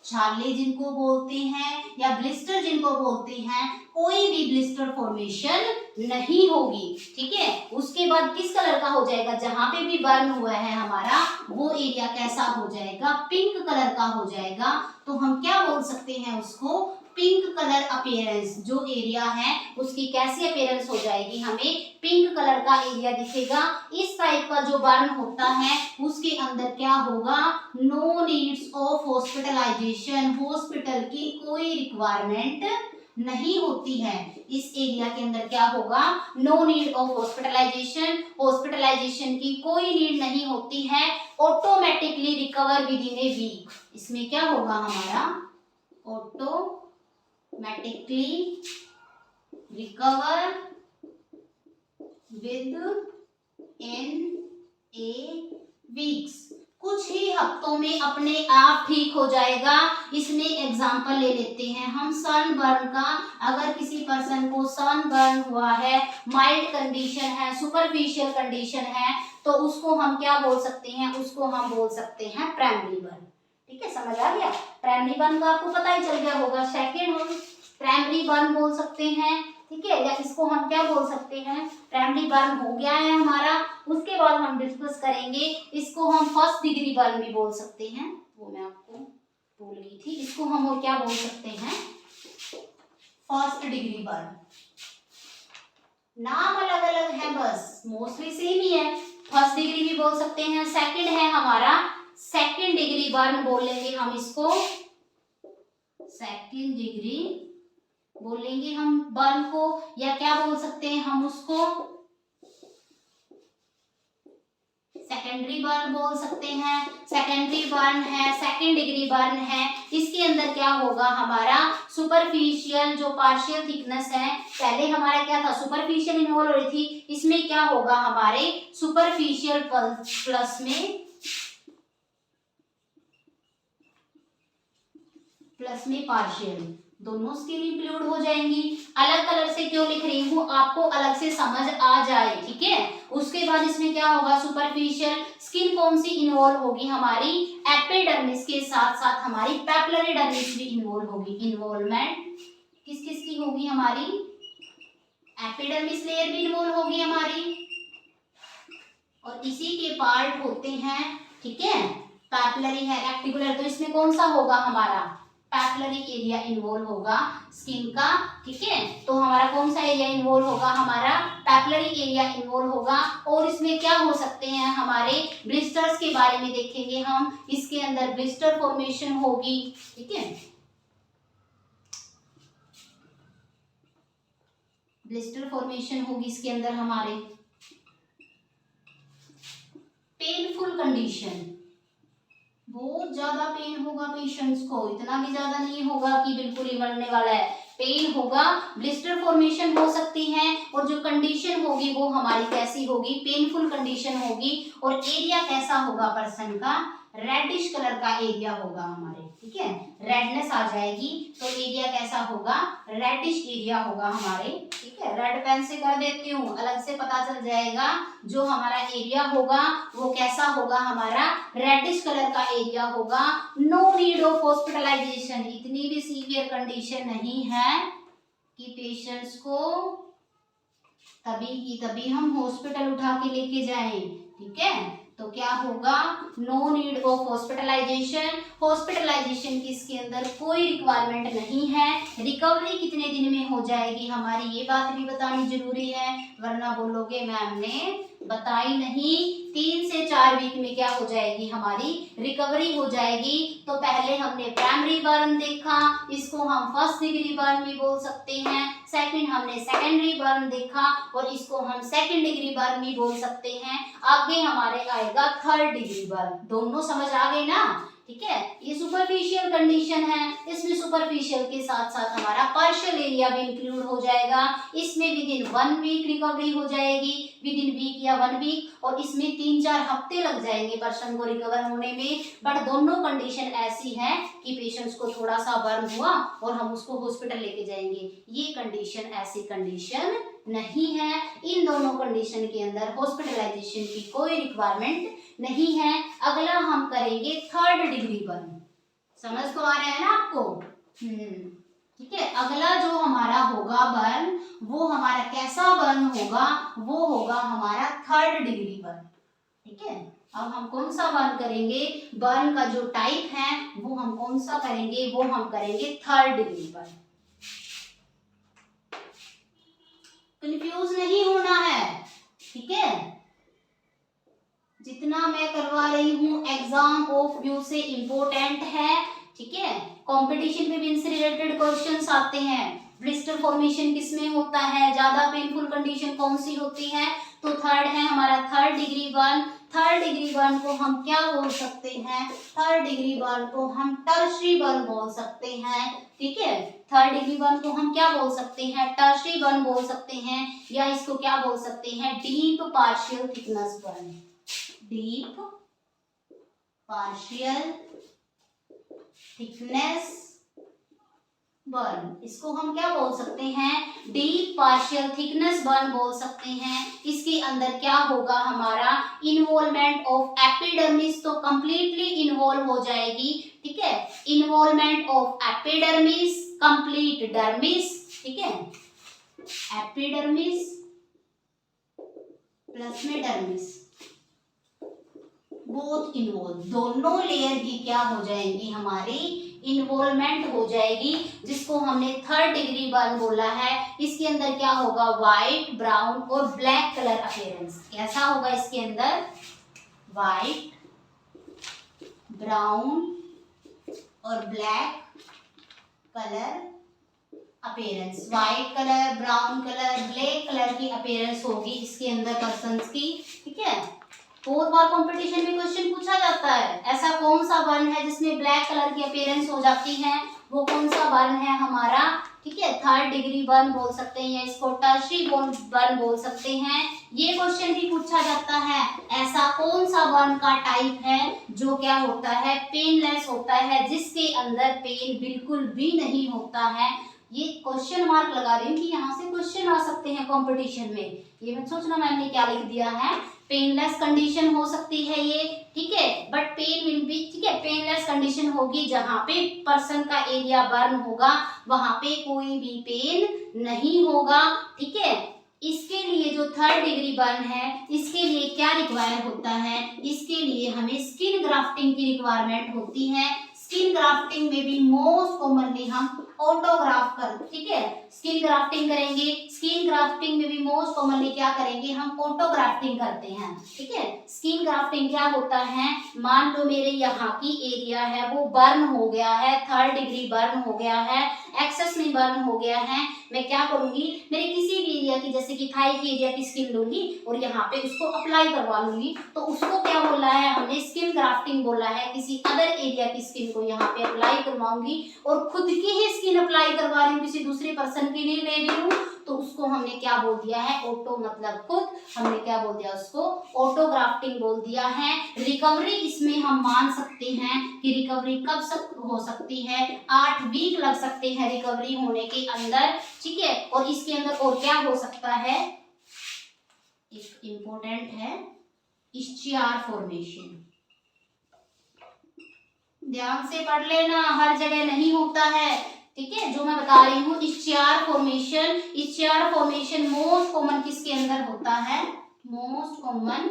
छाले जिनको बोलते हैं या ब्लिस्टर जिनको बोलते हैं, कोई भी ब्लिस्टर फॉर्मेशन नहीं होगी। ठीक है, उसके बाद किस कलर का हो जाएगा, जहां पे भी बर्न हुआ है हमारा वो एरिया कैसा हो जाएगा, पिंक कलर का हो जाएगा। तो हम क्या बोल सकते हैं उसको, पिंक कलर अपीयरेंस। जो एरिया है उसकी कैसी अपीयरेंस हो जाएगी, हमें पिंक कलर का एरिया दिखेगा। इस टाइप का जो बर्न होता है उसके अंदर क्या होगा, no needs of hospitalisation, hospital की कोई रिक्वायरमेंट नहीं होती है। इस एरिया के अंदर क्या होगा, no need of hospitalisation, hospitalisation की कोई नीड नहीं होती है। Automatically recover within a week. इसमें क्या होगा हमारा, automatically recover within a weeks, कुछ ही हफ्तों में अपने आप ठीक हो जाएगा। इसमें एग्जांपल ले लेते हैं हम सनबर्न का। अगर किसी पर्सन को सनबर्न हुआ है, माइल्ड कंडीशन है, सुपरफिशियल कंडीशन है, तो उसको हम क्या बोल सकते हैं, उसको हम बोल सकते हैं प्राइमरी बर्न। ठीक है, समझ आ गया, प्राइमरी बर्न का आपको पता ही चल गया होगा। सेकेंड हम प्राइमरी बर्न बोल सकते हैं। ठीक है, या इसको हम क्या बोल सकते हैं, प्राइमरी बर्न हो गया है हमारा। उसके बाद हम डिस्कस करेंगे, इसको हम फर्स्ट डिग्री बर्न भी बोल सकते हैं, वो मैं आपको भूल गई थी। इसको हम और क्या बोल सकते हैं, फर्स्ट डिग्री बर्न। नाम अलग अलग है, बस मोस्टली सेम ही है। फर्स्ट डिग्री भी बोल सकते हैं। सेकंड है हमारा सेकंड डिग्री बर्न बोलेंगे हम इसको, सेकंड डिग्री बोलेंगे हम बर्न को, या क्या बोल सकते हैं हम उसको, सेकेंडरी बर्न बोल सकते हैं, सेकेंडरी बर्न है, सेकेंड डिग्री बर्न है। इसके अंदर क्या होगा हमारा सुपरफिशियल जो पार्शियल थिकनेस है, पहले हमारा क्या था सुपरफिशियल इन्वॉल्व हो रही थी, इसमें क्या होगा हमारे सुपरफिशियल प्लस में पार्शियल, दोनों स्किन इंक्लूड हो जाएंगी। अलग कलर से क्यों लिख रही हूँ, आपको अलग से समझ आ जाए, ठीक है। उसके बाद इसमें क्या होगा सुपरफिशियल स्किन कौन सी इन्वॉल्व होगी हमारी एपिडर्मिस के साथ साथ हमारी पेपिलरी डर्मिस भी इन्वॉल्व होगी। इन्वॉल्वमेंट किस किस की होगी हमारी, एपिडर्मिस लेयर भी इन्वॉल्व होगी हमारी, और इसी के पार्ट होते हैं, ठीक है। पेपिलरी है, रेक्टिकुलर, तो इसमें कौन सा होगा हमारा पेपिलरी एरिया इन्वॉल्व होगा स्किन का, ठीक है। तो हमारा कौन सा एरिया इन्वॉल्व होगा हमारा पेपिलरी एरिया इन्वॉल्व होगा। और इसमें क्या हो सकते हैं हमारे ब्लिस्टर्स के बारे में देखेंगे हम, इसके अंदर ब्लिस्टर फॉर्मेशन होगी, ठीक है। ब्लिस्टर फॉर्मेशन होगी इसके अंदर हमारे। पेनफुल कंडीशन, बहुत ज्यादा पेन होगा पेशेंट्स को, इतना भी ज्यादा नहीं होगा कि बिल्कुल ही मरने वाला है, पेन होगा, ब्लिस्टर फॉर्मेशन हो सकती है, और जो कंडीशन होगी वो हमारी कैसी होगी पेनफुल कंडीशन होगी। और एरिया कैसा होगा पर्सन का रेडिश कलर का एरिया होगा हमारे, ठीक है, रेडनेस आ जाएगी, तो एरिया कैसा होगा रेडिश एरिया होगा हमारे, ठीक है। रेड पेन से कर देती हूँ, अलग से पता चल जाएगा। जो हमारा एरिया होगा वो कैसा होगा हमारा रेडिश कलर का एरिया होगा। नो नीड ऑफ हॉस्पिटलाइजेशन, इतनी भी सीवियर कंडीशन नहीं है कि पेशेंट्स को तभी की तभी हम हॉस्पिटल उठा के लेके जाएं, ठीक है। तो क्या होगा no need of hospitalisation, hospitalisation की इसके अंदर कोई रिक्वायरमेंट नहीं है। रिकवरी कितने दिन में हो जाएगी हमारी, ये बात भी बतानी जरूरी है, वरना बोलोगे मैम ने बताई नहीं। 3 से 4 वीक में क्या हो जाएगी हमारी रिकवरी हो जाएगी। तो पहले हमने प्राइमरी बर्न देखा, इसको हम फर्स्ट डिग्री बर्न भी बोल सकते हैं। सेकंड हमने सेकेंडरी बर्न देखा और इसको हम सेकंड डिग्री बर्न भी बोल सकते हैं। आगे हमारे आएगा थर्ड डिग्री बर्न। दोनों समझ आ गए ना, ठीक है। ये सुपरफिशियल कंडीशन है, इसमें सुपरफिशियल के साथ साथ हमारा पार्शियल एरिया भी इंक्लूड हो जाएगा। इसमें विद इन 1 वीक रिकवरी हो जाएगी, विद इन वीक या 1 वीक, और इसमें 3-4 हफ्ते लग जाएंगे पर्सन को रिकवर होने में। बट दोनों कंडीशन ऐसी है कि पेशेंट्स को थोड़ा सा बर्न हुआ और हम उसको हॉस्पिटल लेके जाएंगे, ये कंडीशन ऐसी कंडीशन नहीं है। इन दोनों कंडीशन के अंदर हॉस्पिटलाइजेशन की कोई रिक्वायरमेंट नहीं है। अगला हम करेंगे थर्ड डिग्री बर्न, समझ तो आ रहा है ना आपको, ठीक है। अगला जो हमारा होगा बर्न, वो हमारा कैसा बर्न होगा, वो होगा हमारा थर्ड डिग्री बर्न, ठीक है। अब हम कौन सा बर्न करेंगे, बर्न का जो टाइप है वो हम कौन सा करेंगे, वो हम करेंगे थर्ड डिग्री बर्न। कंफ्यूज नहीं होना है, ठीक है। जितना मैं करवा रही हूँ एग्जाम ऑफ व्यू से इम्पोर्टेंट है, ठीक है। कंपटीशन में भी इनसे रिलेटेड क्वेश्चंस आते हैं। ब्लिस्टर फॉर्मेशन किसमें होता है, ज्यादा पेनफुल कंडीशन कौन सी होती है, तो थर्ड है हमारा third degree burn. Third degree burn को हम क्या बोल सकते हैं, थर्ड डिग्री बर्न को हम टर्शरी बर्न बोल सकते हैं, ठीक है। थर्ड डिग्री बर्न को हम क्या बोल सकते हैं, टर्शरी बर्न बोल सकते हैं, या इसको क्या बोल सकते हैं deep partial thickness burn, deep partial thickness burn, इसको हम क्या बोल सकते हैं डीप पार्शियल थिकनेस बर्न बोल सकते हैं। इसके अंदर क्या होगा हमारा इन्वॉल्वमेंट ऑफ एपिडर्मिस, तो कंप्लीटली इन्वॉल्व हो जाएगी, ठीक है। Involvement of epidermis, complete dermis, ठीक है। एपिडर्मिस प्लस में डर्मिस बोथ इन्वॉल्व, दोनों लेयर की क्या हो जाएंगी हमारी इन्वॉल्वमेंट हो जाएगी, जिसको हमने थर्ड डिग्री बर्न बोला है। इसके अंदर क्या होगा व्हाइट, ब्राउन और ब्लैक कलर अपीयरेंस, कैसा होगा इसके अंदर व्हाइट, ब्राउन और black colour appearance, white colour, brown colour, black colour की अपीयरेंस होगी इसके अंदर पर्संस की, ठीक है। बहुत बार कंपटीशन में क्वेश्चन पूछा जाता है, ऐसा कौन सा बर्न है जिसमें ब्लैक कलर की अपीयरेंस हो जाती है, वो कौन सा बर्न है हमारा, ठीक है, थर्ड डिग्री बर्न बोल सकते हैं या इसको टर्शियरी बर्न बोल सकते हैं। ये क्वेश्चन भी पूछा जाता है, ऐसा कौन सा बर्न का टाइप है जो क्या होता है, पेनलेस होता है, जिसके अंदर पेन बिल्कुल भी नहीं होता है। ये क्वेश्चन मार्क लगा रही हूँ कि यहाँ से क्वेश्चन आ सकते हैं कंपटीशन में, ये मत सोचना मैंने क्या लिख दिया है, पेनलेस कंडीशन हो सकती है ये, ठीक है, बट पेन विल बी, ठीक है, पेनलेस कंडीशन होगी जहाँ पे पर्सन का एरिया बर्न होगा वहां पे कोई भी पेन नहीं होगा, ठीक है। इसके लिए जो थर्ड डिग्री बर्न है, इसके लिए क्या रिक्वायर होता है, इसके लिए हमें स्किन ग्राफ्टिंग की रिक्वायरमेंट होती है। स्किन ग्राफ्टिंग में भी मोस्ट कॉमनली हम ऑटोग्राफ कर, ठीक है, स्किन ग्राफ्टिंग करेंगे। स्किन ग्राफ्टिंग में भी मोस्ट कॉमनली क्या करेंगे, हम ऑटोग्राफ्टिंग करते हैं, ठीक है। स्किन ग्राफ्टिंग क्या होता है, मान लो मेरे यहाँ की एरिया है वो बर्न हो गया है, थर्ड डिग्री बर्न हो गया है, एक्सेस में बर्न हो गया है, मैं क्या करूंगी, मेरे किसी भी एरिया की, जैसे कि थाई की एरिया की स्किन लूंगी और यहाँ पे उसको अप्लाई करवा लूंगी, तो उसको क्या बोला है हमने, स्किन ग्राफ्टिंग बोला है। किसी अदर एरिया की स्किन को यहाँ पे अप्लाई करवाऊंगी और खुद की ही स्किन अप्लाई करवा रही हूँ, किसी दूसरे पर्सन की नहीं ले रही हूँ, तो उसको हमने क्या बोल दिया है, ऑटो मतलब खुद, हमने क्या बोल दिया उसको, ऑटोग्राफ्टिंग बोल दिया है। रिकवरी इसमें हम मान सकते हैं कि रिकवरी कब हो सकती है, 8 वीक लग सकते हैं रिकवरी होने के अंदर, ठीक है। और इसके अंदर और क्या हो सकता है, एक इम्पोर्टेंट है स्चियार फॉर्मेशन, ध्यान से पढ़ लेना, हर जगह नहीं होता है, ठीक है, जो मैं बता रही हूँ स्चियार फॉर्मेशन। स्चियार फॉर्मेशन मोस्ट कॉमन किसके अंदर होता है, मोस्ट कॉमन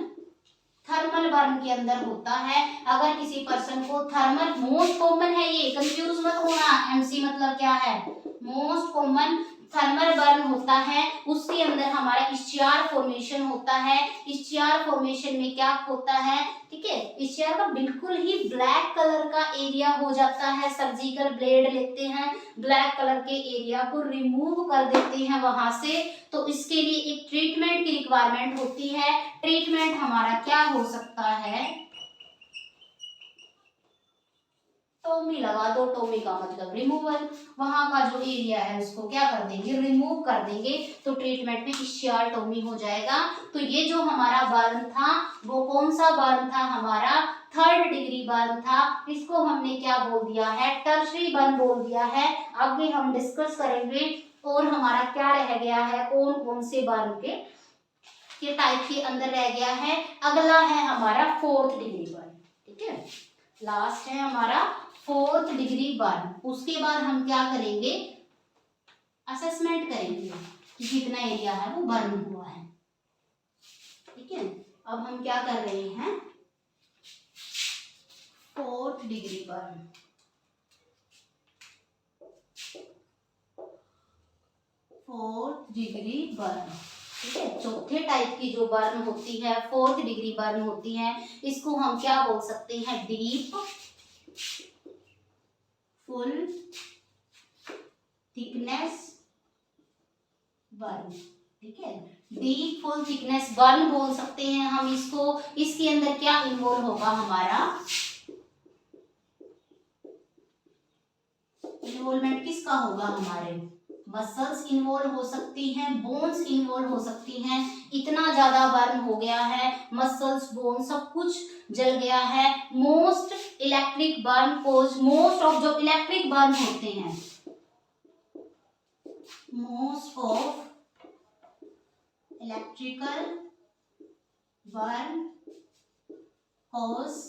थर्मल बर्न के अंदर होता है। अगर किसी पर्सन को थर्मल, मोस्ट कॉमन है ये, कंफ्यूज मत होना, एमसी मतलब क्या है, मोस्ट कॉमन थर्मल बर्न होता है, उसके अंदर हमारा स्चियार फॉर्मेशन होता है। स्चियार फॉर्मेशन में क्या होता है, ठीक है, स्चियार का बिल्कुल ही ब्लैक कलर का एरिया हो जाता है, सर्जिकल ब्लेड लेते हैं, ब्लैक कलर के एरिया को रिमूव कर देते हैं वहां से, तो इसके लिए एक ट्रीटमेंट की रिक्वायरमेंट होती है। ट्रीटमेंट हमारा क्या हो सकता है, टोमी लगा दो, टोमी का मतलब रिमूवल, वहां का जो एरिया है उसको क्या कर देंगे, रिमूव कर देंगे, तो ट्रीटमेंट में स्चियार टोमी हो जाएगा। तो ये जो हमारा बर्न था वो कौन सा बर्न था, हमारा थर्ड डिग्री बर्न था, इसको हमने क्या बोल दिया है, टर्शियरी बर्न बोल दिया है। आगे हम डिस्कस करेंगे और हमारा क्या रह गया है, कौन कौन से बर्न के टाइप के अंदर रह गया है। अगला है हमारा फोर्थ डिग्री बर्न, ठीक है, लास्ट है हमारा फोर्थ डिग्री बर्न। उसके बाद हम क्या करेंगे, असेसमेंट करेंगे कि कितना एरिया है वो बर्न हुआ है, ठीक है। अब हम क्या कर रहे हैं, fourth degree burn, fourth degree burn, ठीक है। चौथे टाइप की जो बर्न होती है, फोर्थ डिग्री बर्न होती है, इसको हम क्या बोल सकते हैं, डीप फुल थिकनेस बर्न, ठीक है, डीप फुल थिकनेस बर्न बोल सकते हैं हम इसको। इसके अंदर क्या इन्वॉल्व होगा हमारा, इन्वॉल्वमेंट किसका होगा, हमारे मसल्स इन्वॉल्व हो सकती हैं, बोन्स इन्वॉल्व हो सकती हैं। इतना ज्यादा बर्न हो गया है, मसल्स, बोन सब कुछ जल गया है। Most electric burn cause, most of जो इलेक्ट्रिक बर्न होते हैं, most of electrical burn cause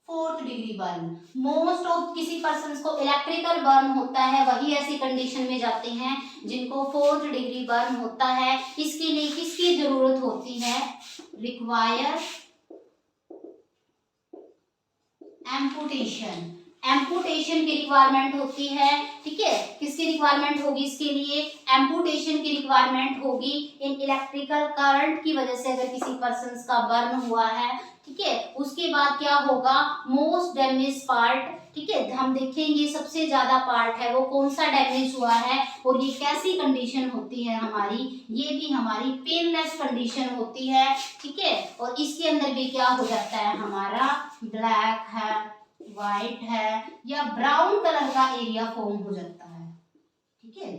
fourth degree burn. Most of किसी पर्सन को इलेक्ट्रिकल बर्न होता है, वही ऐसी कंडीशन में जाते हैं जिनको फोर्थ डिग्री बर्न होता है। इसके लिए किसकी जरूरत होती है, रिक्वायर एम्पुटेशन, एम्पुटेशन की रिक्वायरमेंट होती है, ठीक है। किसकी रिक्वायरमेंट होगी इसके लिए, एम्पुटेशन की रिक्वायरमेंट होगी। इन इलेक्ट्रिकल करंट की वजह से अगर किसी पर्सन का बर्न हुआ है, ठीक है, उसके बाद क्या होगा, मोस्ट डैमेज पार्ट, ठीक है, हम देखेंगे सबसे ज्यादा पार्ट है वो कौन सा डैमेज हुआ है और ये कैसी कंडीशन होती है हमारी, ये भी हमारी पेनलेस कंडीशन होती है। ठीक है, और इसके अंदर भी क्या हो जाता है हमारा ब्लैक है, व्हाइट है या ब्राउन कलर का एरिया फॉर्म हो जाता है। ठीक है,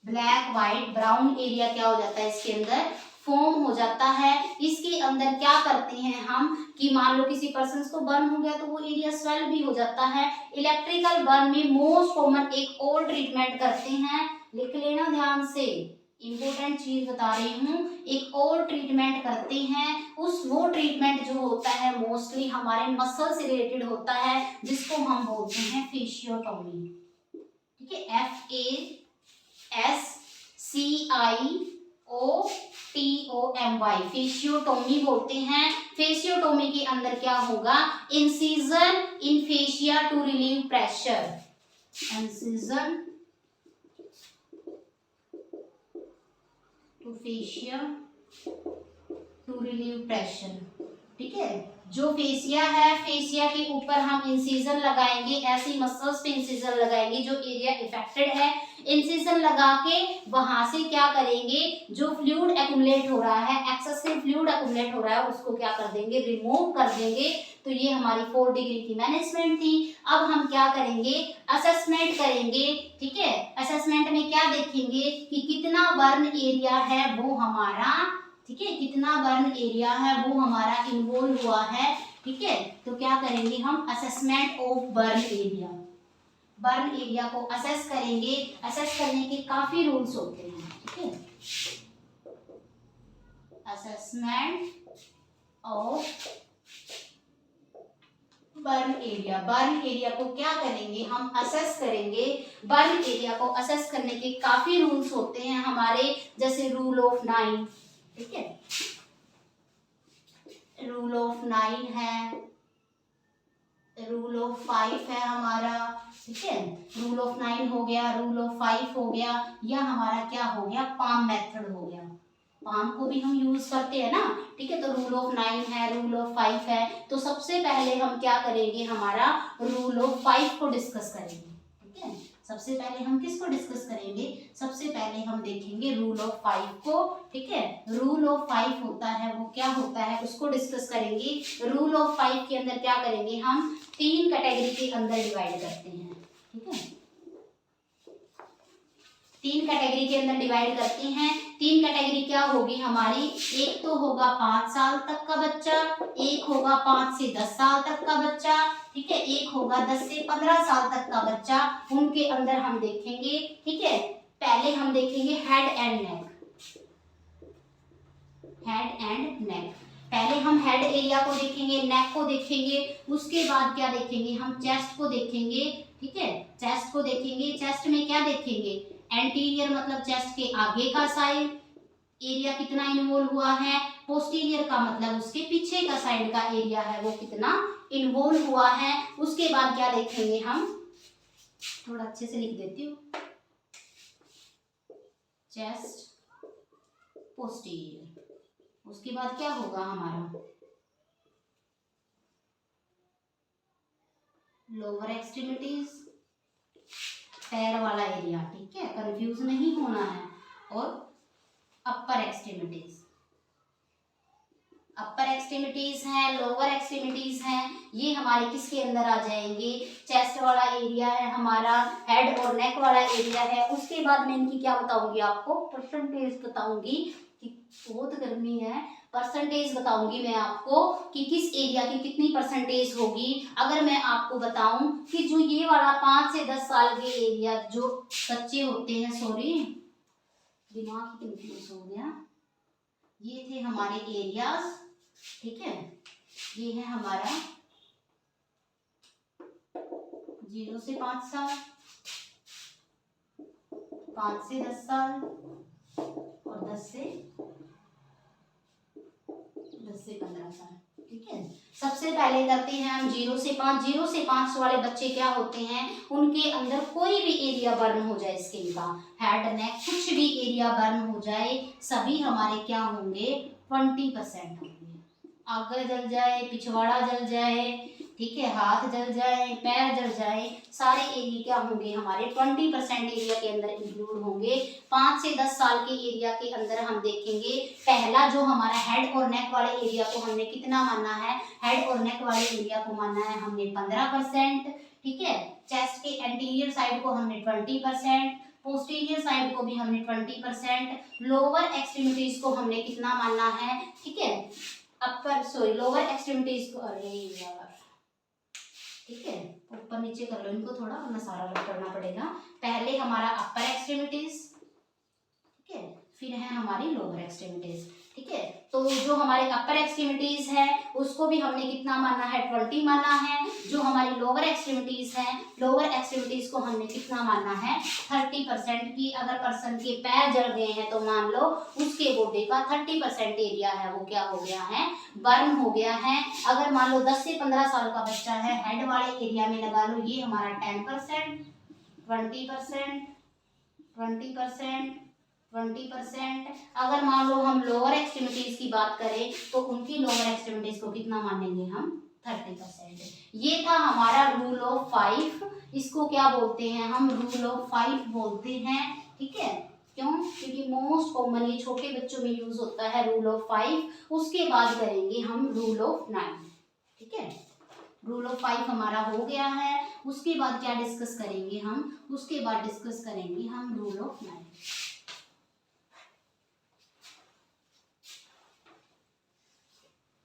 ब्लैक व्हाइट ब्राउन एरिया क्या हो जाता है इसके अंदर फॉर्म हो जाता है। इसके अंदर क्या करते हैं हम कि मान लो किसी पर्सन को बर्न हो गया तो वो एरिया स्वेल भी हो जाता है। इलेक्ट्रिकल बर्न में मोस्ट कॉमन एक और ट्रीटमेंट करते हैं, लिख लेना ध्यान से, इंपॉर्टेंट चीज बता रही हूँ, एक और ट्रीटमेंट करते हैं। वो ट्रीटमेंट जो होता है मोस्टली हमारे मसल से रिलेटेड होता है जिसको हम बोलते हैं फेशियोटॉमी। ठीक है, FASCIOTOMY फेशियोटोमी बोलते हैं। फेशियोटोमी के अंदर क्या होगा, incision in fascia to relieve pressure, incision to fascia to relieve pressure. ठीक है, जो फेसिया है फेसिया के ऊपर हम इंसिजन लगाएंगे, ऐसी मसल्स पे इंसिजन लगाएंगे जो एरिया इफेक्टेड है, इंसिजन लगा के वहां से क्या करेंगे, जो फ्लूइड एक्यूमुलेट हो रहा है, एक्सेसिव फ्लूइड एक्यूमुलेट हो रहा है उसको क्या कर देंगे, रिमूव कर देंगे। तो ये हमारी 4 डिग्री की मैनेजमेंट थी। अब हम क्या करेंगे, असेसमेंट करेंगे। ठीक है, असेसमेंट में क्या देखेंगे कि कितना बर्न एरिया है वो हमारा, ठीक है, कितना बर्न एरिया है वो हमारा इन्वॉल्व हुआ है। ठीक है, तो क्या करेंगे हम, assessment of burn area, burn area को असेस करेंगे। असेस करने के काफी रूल्स होते हैं। ठीक है, assessment of burn area, burn area को क्या करेंगे हम, असेस करेंगे। बर्न एरिया को असेस करने के काफी रूल्स होते हैं हमारे, जैसे रूल ऑफ 9। ठीक है, रूल ऑफ 9 है, रूल ऑफ 5 है हमारा। ठीक है, रूल ऑफ 9 हो गया, रूल ऑफ 5 हो गया, या हमारा क्या हो गया, पाम मेथड हो गया, पाम को भी हम यूज करते हैं ना। ठीक है, तो रूल ऑफ 9 है, रूल ऑफ 5 है, तो सबसे पहले हम क्या करेंगे, हमारा रूल ऑफ 5 को डिस्कस करेंगे। ठीक है, सबसे पहले हम किसको डिस्कस करेंगे, सबसे पहले हम देखेंगे रूल ऑफ 5 को। ठीक है, रूल ऑफ 5 होता है वो क्या होता है उसको डिस्कस करेंगे। रूल ऑफ 5 के अंदर क्या करेंगे हम, 3 कैटेगरी के अंदर डिवाइड करते हैं। ठीक है, 3 कैटेगरी के अंदर डिवाइड करते हैं। 3 कैटेगरी क्या होगी हमारी, एक तो होगा 5 साल तक का बच्चा, एक होगा 5 से 10 साल तक का बच्चा, ठीक है, एक होगा 10 से 15 साल तक का बच्चा। उनके अंदर हम देखेंगे। ठीक है, पहले हम देखेंगे head and neck, head and neck. पहले हम हेड एरिया को देखेंगे, नेक को देखेंगे, उसके बाद क्या देखेंगे हम, चेस्ट को देखेंगे। ठीक है, चेस्ट को देखेंगे, चेस्ट में क्या देखेंगे, एंटीरियर मतलब चेस्ट के आगे का साइड एरिया कितना इन्वॉल्व हुआ है, पोस्टीरियर का मतलब उसके पीछे का साइड का एरिया है वो कितना इन्वॉल्व हुआ है। उसके बाद क्या देखेंगे हम, थोड़ा अच्छे से लिख देती हूँ, चेस्ट पोस्टीरियर। उसके बाद क्या होगा हमारा, लोअर एक्सट्रीमिटीज, पैर वाला एरिया। ठीक है, कंफ्यूज नहीं होना है। और अपर एक्सट्रीमिटीज, अपर एक्सट्रीमिटीज हैं, लोअर एक्सट्रीमिटीज हैं, ये हमारे किसके अंदर आ जाएंगे, चेस्ट वाला एरिया है हमारा, हेड और नेक वाला एरिया है। उसके बाद मैं इनकी क्या बताऊंगी आपको, परसेंटेज बताऊंगी कि बहुत गर्मी है, परसेंटेज बताऊंगी मैं आपको कि किस एरिया की कितनी परसेंटेज होगी। अगर मैं आपको बताऊं कि जो ये वाला 5 से 10 साल के एरिया जो बच्चे होते हैं, सॉरी दिमाग कंफ्यूज हो गया, ये थे हमारे एरियाज। ठीक है, ये है हमारा 0 से 5 साल, 5 से 10 साल और 10 से 15 साल। ठीक है, सबसे पहले करते हैं हम 0 से 5। 0 से 5 वाले बच्चे क्या होते हैं, उनके अंदर कोई भी एरिया बर्न हो जाए, स्किन का, हेड नेक कुछ भी एरिया बर्न हो जाए, सभी हमारे क्या होंगे 20% होंगे। आगे जल जाए, पिछवाड़ा जल जाए, ठीक है, हाथ जल जाए, पैर जल जाए, सारे एरिया क्या होंगे हमारे 20% एरिया के अंदर इंक्लूड होंगे। 5 से 10 साल के एरिया के अंदर हम देखेंगे, पहला जो हमारा हेड और नेक वाले एरिया को हमने कितना माना है, हेड और नेक वाले एरिया को माना है हमने 15%, ठीक है। चेस्ट के एंटीरियर साइड को हमने 20%, पोस्टीरियर साइड को भी हमने 20%, लोअर एक्सट्रीमिटीज को हमने कितना मानना है, ठीक है, अपर सॉरी लोअर एक्सट्रीमिटीज को, अरे यार ठीक है, ऊपर नीचे कर लो इनको थोड़ा, वरना सारा अलग करना पड़ेगा। पहले हमारा अपर एक्सट्रीमिटीज, ठीक है, फिर है हमारी लोअर एक्सट्रीमिटीज, ठीक है। तो जो हमारे अपर एक्सट्रीमिटीज है उसको भी हमने कितना माना है, 20 माना है। जो हमारी लोअर एक्सट्रीमिटीज है, लोअर एक्सट्रीमिटीज को हमने कितना माना है, 30% की। अगर पर्सन के पैर जल गए हैं तो मान लो उसके बॉडी का 30% एरिया है वो क्या हो गया है, बर्न हो गया है। अगर मान लो 10 से 15 साल का बच्चा है, हेड वाले एरिया में लगा लो ये हमारा 10%, 20%, 20%, 20%। अगर मान लो हम लोअर एक्सट्रीमिटीज की बात करें तो उनकी लोअर एक्सट्रीमिटीज को कितना मानेंगे हम, 30%। ये था हमारा रूल ऑफ 5। इसको क्या बोलते हैं हम, रूल ऑफ 5 बोलते हैं, ठीक है। क्यों, क्योंकि मोस्ट कॉमन ये छोटे बच्चों में यूज होता है रूल ऑफ 5। उसके बाद करेंगे हम रूल ऑफ 9, ठीक है। रूल ऑफ 5 हमारा हो गया है। उसके बाद क्या डिस्कस करेंगे हम, उसके बाद डिस्कस करेंगे हम रूल ऑफ 9।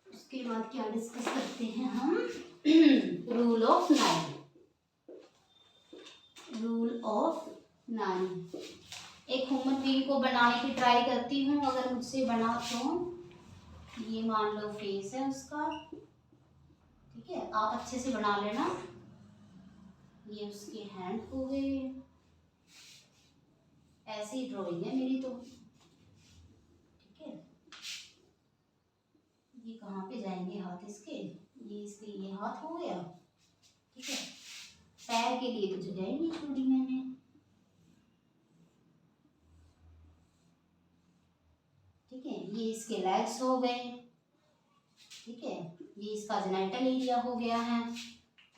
उसके बाद क्या डिस्कस करते हैं हम, रूल ऑफ 9, रूल ऑफ 9। एक ह्यूमन बीइंग को बनाने की ट्राई करती हूँ, अगर मुझसे बना तो ये मान लो फेस है उसका, ठीक है, आप अच्छे से बना लेना। ये उसके हैंड हो गए, ऐसी ड्राइंग है मेरी तो, ठीक है। ये कहाँ पे जाएंगे हाथ इसके, ये इसके ये हाथ हो गया, ठीक है। पैर के लिए तो जगह ही नहीं छोड़ी मैंने, ठीक है। ये इसके लेग्स हो गए, ठीक है। ये इसका जेनिटल एरिया हो गया है,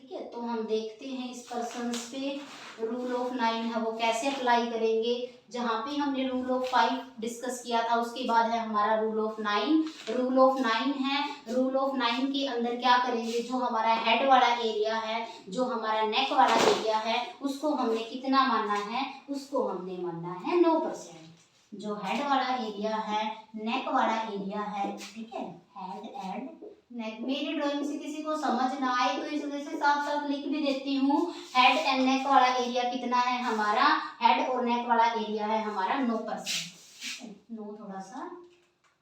ठीक है। तो हम देखते हैं इस पर्सन पे रूल ऑफ 9 है वो कैसे अप्लाई करेंगे। जहाँ पे हमने रूल ऑफ 5 डिस्कस किया था उसके बाद है हमारा रूल ऑफ 9। रूल ऑफ 9 है, रूल ऑफ 9 के अंदर क्या करेंगे, जो हमारा हेड वाला एरिया है, जो हमारा नेक वाला एरिया है, उसको हमने कितना मानना है, उसको हमने मानना है 9%। जो हेड वाला एरिया है, नेक वाला एरिया है, ठीक है, हेड एंड नेक। मेरी ड्राइंग से किसी को समझ ना आए तो इस वजह से साथ साथ लिख भी देती हूँ। हेड एंड नेक वाला एरिया कितना है हमारा, हेड और नेक वाला एरिया है हमारा 9%। 9 थोड़ा सा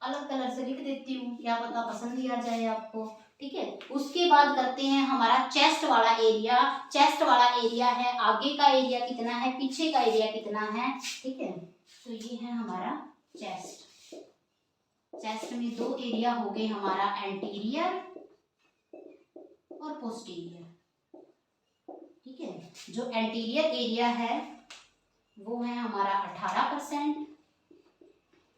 अलग कलर से लिख देती हूँ, क्या पता पसंद ही आ जाए आपको, ठीक है। उसके बाद करते हैं हमारा चेस्ट वाला एरिया। चेस्ट वाला एरिया है, आगे का एरिया कितना है, पीछे का एरिया कितना है, ठीक है। तो ये है हमारा चेस्ट। चेस्ट में 2 एरिया हो गए हमारा, एंटीरियर और पोस्टीरियर, ठीक है। जो एंटीरियर एरिया है वो है हमारा 18%,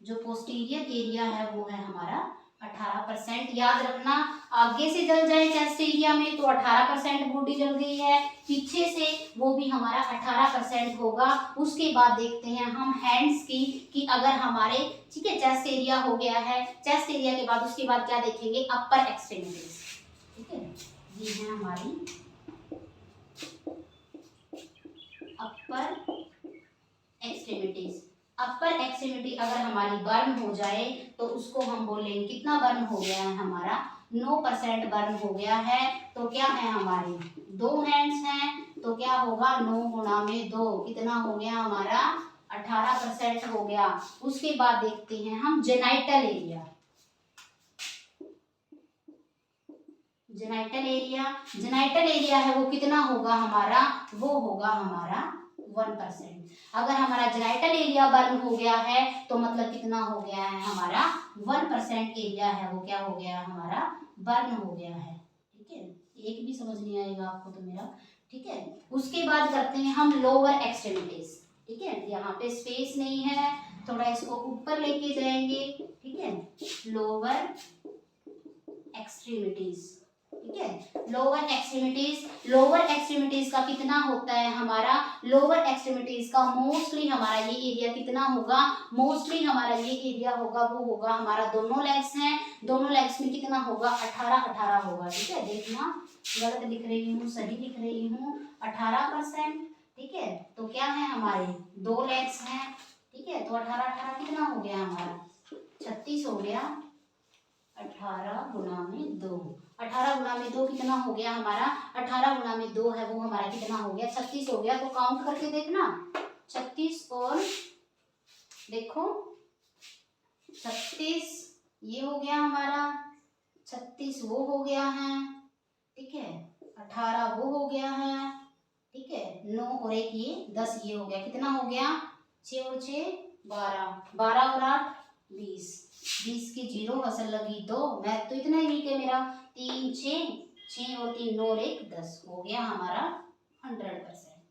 जो पोस्टीरियर एरिया है वो है हमारा 18%। याद रखना, आगे से जल जाए चेस्ट एरिया में तो 18% बॉडी जल गई है, पीछे से वो भी हमारा 18% होगा। उसके बाद देखते हैं हम हैंड्स की, कि अगर हमारे, ठीक है, चेस्ट एरिया हो गया है, चेस्ट एरिया के बाद उसके बाद क्या देखेंगे, अपर एक्सट्रीमिटीज, ठीक है। ये है हमारी अपर एक्सट्रीमिटीज। अपर एक्सट्रीमिटी अगर हमारी बर्न हो जाए तो उसको हम बोलेंगे, कितना बर्न हो गया है हमारा, 9% बर्न हो गया है। तो क्या है हमारे 2 हैंड्स हैं, तो क्या होगा 9 गुणा में 2, कितना हो गया हमारा 18% हो गया। उसके बाद देखते हैं हम genital area. Genital area, genital area है वो कितना होगा हमारा, वो होगा हमारा 1%। अगर हमारा जेनाइटल एरिया बर्न हो गया है तो मतलब कितना हो गया है हमारा 1% एरिया है वो क्या हो गया हमारा, बर्न हो गया है, ठीक है। एक भी समझ नहीं आएगा आपको तो मेरा, ठीक है। उसके बाद करते हैं हम लोअर एक्सट्रीमिटीज, ठीक है। यहाँ पे स्पेस नहीं है, थोड़ा इसको ऊपर लेके जाएंगे, ठीक है। लोअर एक्सट्रीमिटीज, ठीक है। लोअर एक्सट्रीमिटीज का कितना होता है हमारा, लोअर एक्सट्रीमिटीज का मोस्टली हमारा ये एरिया कितना होगा, मोस्टली हमारा ये एरिया होगा वो होगा हमारा, दोनों लेग्स हैं, दोनों लेग्स में कितना होगा 18 होगा। ठीक है, देखना गलत लिख रही हूँ सही लिख रही हूँ, 18%। ठीक है, तो क्या है हमारे 2 लेग्स हैं। ठीक है, तो 18 कितना हो गया हमारा 36 हो गया। 18 गुना में 2, 18 गुना में 2 कितना हो गया हमारा, 18 गुना में 2 है वो हमारा कितना हो गया 36 हो गया। तो काउंट करके देखना 36 और देखो 36 ये हो गया हमारा, 36 वो हो गया है। ठीक है, 18 वो हो गया है। ठीक है, 9 और 1 ये 10 ये हो गया, कितना हो गया 6 और 6 12, 12 और 8 20, 20 की 0 फसल लगी 2, मैथ तो इतना ही वीक है मेरा। 3 6 और 3 9 और 1 10 हो गया हमारा 100%।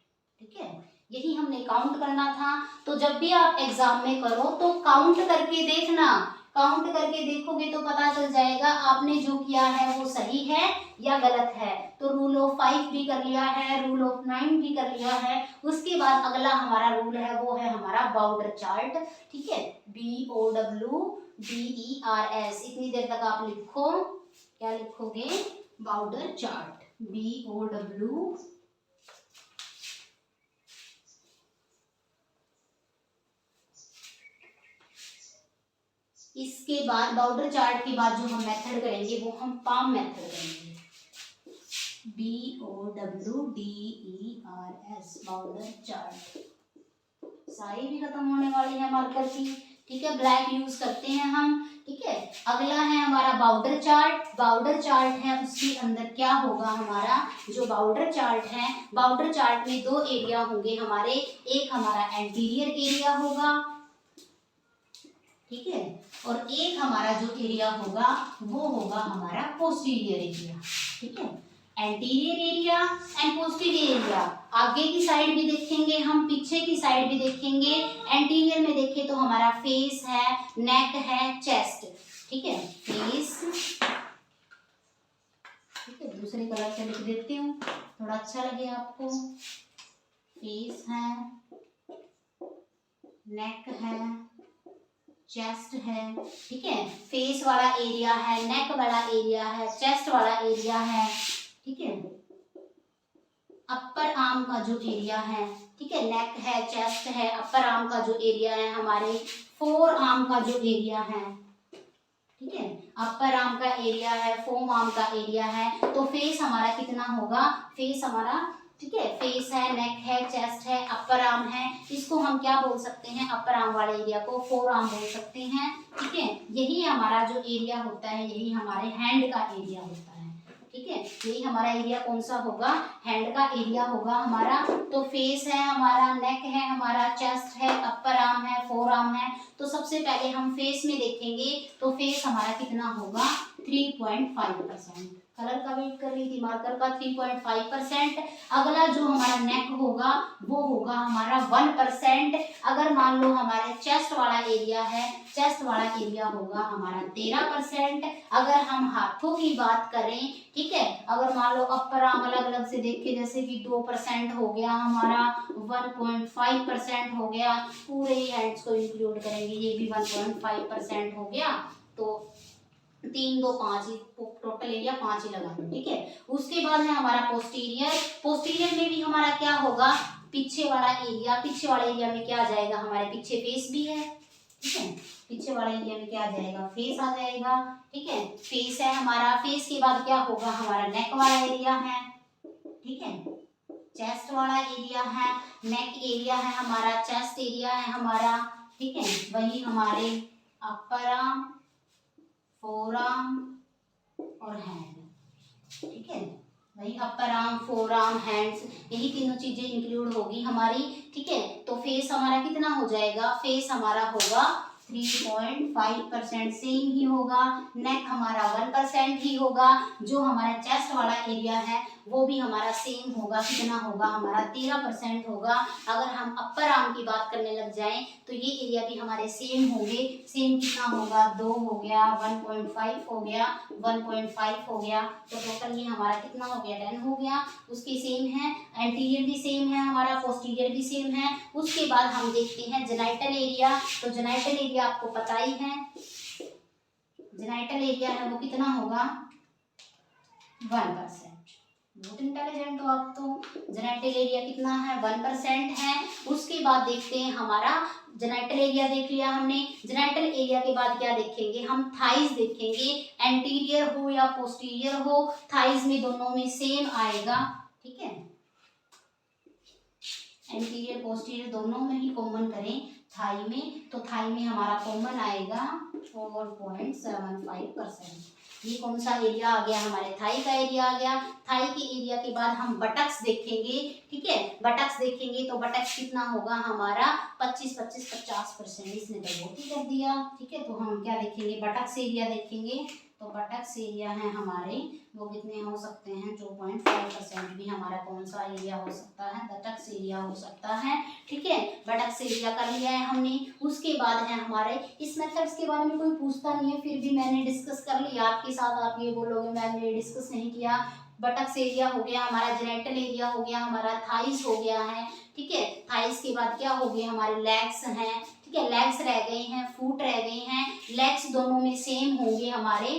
ठीक है, यही हमने काउंट करना था। तो जब भी आप एग्जाम में करो तो काउंट करके देखना, काउंट करके देखोगे तो पता चल जाएगा आपने जो किया है वो सही है या गलत है। तो रूल ऑफ 5 भी कर लिया है, रूल ऑफ 9 भी कर लिया है। उसके बाद अगला हमारा रूल है वो है हमारा बाउडर चार्ट। ठीक है, BOWDERS, इतनी देर तक आप लिखो, क्या लिखोगे बाउडर चार्ट, BOW। इसके बाद बाउडर चार्ट के बाद जो हम मेथड करेंगे वो हम पाम मेथड करेंगे, BOWDERS बाउडर चार्ट। सारी भी खत्म होने वाली है मार्कर की। ठीक है, ब्लैक यूज करते हैं हम। ठीक है, अगला है हमारा बाउडर चार्ट। बाउडर चार्ट है उसके अंदर क्या होगा हमारा, जो बाउडर चार्ट है, बाउडर चार्ट में 2 एरिया होंगे हमारे, एक हमारा एंटीरियर एरिया होगा। ठीक है, और एक हमारा जो एरिया होगा वो होगा हमारा पोस्टीरियर एरिया। ठीक है, anterior area and posterior area, आगे की साइड भी देखेंगे हम, पीछे की साइड भी देखेंगे। एंटीरियर में देखें तो हमारा फेस है, नेक है, चेस्ट। ठीक है, फेस, ठीक है दूसरे कलर से लिख देती हूँ थोड़ा अच्छा लगे आपको। फेस है, नेक है, चेस्ट है। ठीक है, फेस वाला एरिया है, नेक वाला एरिया है, चेस्ट वाला एरिया है। ठीक है, अपर आर्म का जो एरिया है, ठीक है नेक है, चेस्ट है, अपर आर्म का जो एरिया है, हमारे फोर आर्म का जो एरिया है, ठीक है अपर आर्म का एरिया है, फोम आर्म का एरिया है। तो फेस हमारा कितना होगा, फेस हमारा ठीक है फेस है, नेक है, चेस्ट है, अपर आर्म है, इसको हम क्या बोल सकते हैं, अपर आर्म वाले एरिया को फोर आर्म बोल सकते हैं। ठीक है, यही हमारा जो एरिया होता है यही हमारे हैंड का एरिया होता है। ठीक है, यही हमारा एरिया कौन सा होगा, हैंड का एरिया होगा हमारा। तो फेस है हमारा, नेक है हमारा, चेस्ट है, अपर आर्म है, फोर आर्म है। तो सबसे पहले हम फेस में देखेंगे तो फेस हमारा कितना होगा 3.5%। कलर का वेट कर रही थी, मार्कर का 3.5%। अगला जो हमारा नेक होगा वो होगा हमारा 1%। अगर मान लो हमारे चेस्ट वाला एरिया है, चेस्ट वाला एरिया होगा हमारा 13%। अगर हम हाथों की बात करें, ठीक है अगर मान लो अपर आर्म अलग अलग से देख के जैसे कि 2% हो गया हमारा, 1.5% हो गया, पूरे हैंड्स को इंक्लूड करेंगे ये भी 1.5% हो गया। तो 3 2 5 ही टोटल एरिया 5 ही लगा। ठीक है, उसके बाद है हमारा पोस्टीरियर। पोस्टीरियर में भी हमारा क्या होगा, पीछे वाला एरिया, पीछे वाले एरिया में क्या आ जाएगा, हमारे पीछे फेस भी है। ठीक है, पीछे वाले एरिया में क्या आ जाएगा, फेस आ जाएगा। ठीक है, फेस है हमारा, फेस के बाद क्या होगा हमारा नेक वाला एरिया है। ठीक है, चेस्ट वाला एरिया है, नेक एरिया है हमारा, चेस्ट एरिया है हमारा। ठीक है, वही हमारे अपर आर्म, फोर आर्म और हैंड। ठीक है, वही upper arm, four arm, hands, यही तीनों चीजें इंक्लूड होगी हमारी। ठीक है, तो फेस हमारा कितना हो जाएगा, फेस हमारा होगा 3.5% सेम ही होगा। नेक हमारा 1% ही होगा। जो हमारा चेस्ट वाला एरिया है वो भी हमारा सेम होगा, कितना होगा हमारा 13% होगा। अगर हम अपर आर्म की बात करने लग जाएं तो ये एरिया भी हमारे सेम होंगे। सेम कितना होगा, 2 हो गया, 1.5 हो गया, 1.5 हो गया, तो टोटल ये हमारा कितना हो गया, 10 हो गया। उसके सेम है, एंटीरियर भी सेम है हमारा, पोस्टीरियर भी सेम है। उसके बाद हम देखते हैं जेनाइटल एरिया। तो जेनाइटल एरिया आपको पता ही है, जेनाइटल एरिया है वो कितना होगा, 1%। बहुत इंटेलिजेंट हो आप तो। जेनाइटल एरिया कितना है, 1% है। उसके बाद देखते हैं हमारा जेनाइटल एरिया देख लिया हमने। जेनाइटल एरिया के बाद क्या देखेंगे हम, थाइज देखेंगे। एंटीरियर हो या पोस्टीरियर हो, थाइज में दोनों में सेम आएगा, ठीक है। एंटीरियर पोस्टीरियर दोनों में ही कॉमन करें थाई में, तो थाई में हमारा कॉमन आएगा 4.75%। ये कौन सा एरिया आ गया, हमारे थाई का एरिया आ गया। थाई के एरिया के बाद हम बटक्स देखेंगे, ठीक है। बटक्स देखेंगे तो बटक्स कितना होगा हमारा 25-25-50%। इसने तो बहुत ही कर दिया, ठीक है। तो हम क्या देखेंगे, बटक्स एरिया देखेंगे। तो बटक्स एरिया है हमारे, वो कितने हो सकते हैं, 2.5% भी हमारा कौन सा एरिया हो सकता है, बटक्स एरिया हो सकता है, ठीक है। बटक्स एरिया कर लिया है हमने। उसके बाद है हमारे, इस मेथड्स के बारे में कोई पूछता नहीं है, फिर भी मैंने डिस्कस कर लिया आपके साथ। आप ये बोलोगे मैम ने डिस्कस नहीं किया। बटक्स एरिया हो गया हमारा, जेनाइटल एरिया हो गया हमारा, थाइस हो गया है, ठीक है। थाइस के बाद क्या हो गया, हमारे लेग्स हैं, ठीक है। लेग्स रह गए हैं, फुट रह गए हैं। लेग्स दोनों में सेम होंगे हमारे,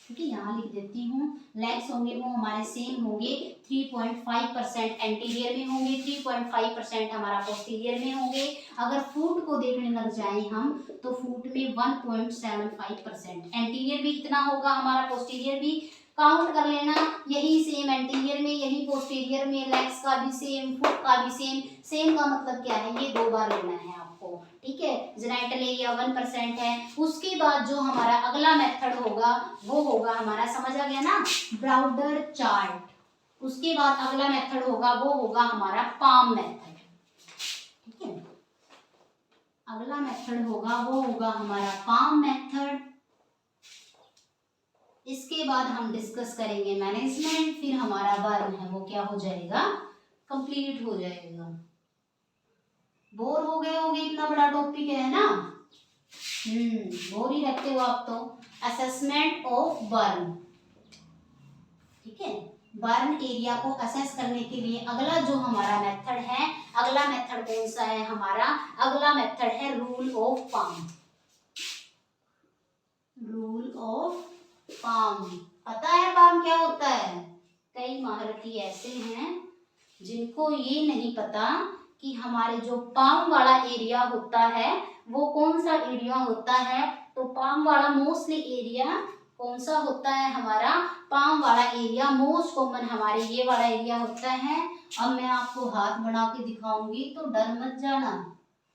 ठीक है। यहाँ लिख देती हूँ, लेग्स होंगे वो हमारे सेम होंगे। 3.5% एंटीरियर में होंगे, 3.5% हमारा पोस्टीरियर में होंगे। अगर फुट को देखने लग जाएं हम, तो फुट में 1.75%। एंटीरियर भी इतना होगा हमारा, पोस्टीरियर भी काउंट कर लेना, यही सेम एंटीरियर में, यही पोस्टीरियर में। लेग्स का भी सेम, फुट का भी सेम। सेम का मतलब क्या है, ये 2 बार लेना है आपको, ठीक है। जेनाइटल एरिया 1% है। उसके बाद जो हमारा अगला मेथड होगा वो होगा हमारा, समझ आ गया ना, ब्राउडर चार्ट। उसके बाद अगला मेथड होगा वो होगा हमारा पाम मेथड, ठीक है। अगला मेथड होगा वो होगा हमारा पाम मेथड। इसके बाद हम डिस्कस करेंगे मैनेजमेंट, फिर हमारा बर्न है वो क्या हो जाएगा, कंप्लीट हो जाएगा। बोर हो गए होगे, इतना बड़ा टॉपिक है ना, बोर ही रखते हो आप तो। असेसमेंट ऑफ बर्न, ठीक है। बर्न एरिया को असेस करने के लिए अगला जो हमारा मेथड है, अगला मेथड कौन सा है हमारा, अगला मेथड है rule of palm. Rule of palm, पता है पाम क्या होता है? कई महारथी ऐसे हैं जिनको ये नहीं पता कि हमारे जो पाम वाला एरिया होता है वो कौन सा एरिया होता है। तो पाम वाला मोस्टली एरिया कौन सा होता है हमारा, पाम वाला एरिया मोस्ट कॉमन हमारे ये वाला एरिया होता है। अब मैं आपको हाथ बना के दिखाऊंगी तो डर मत जाना,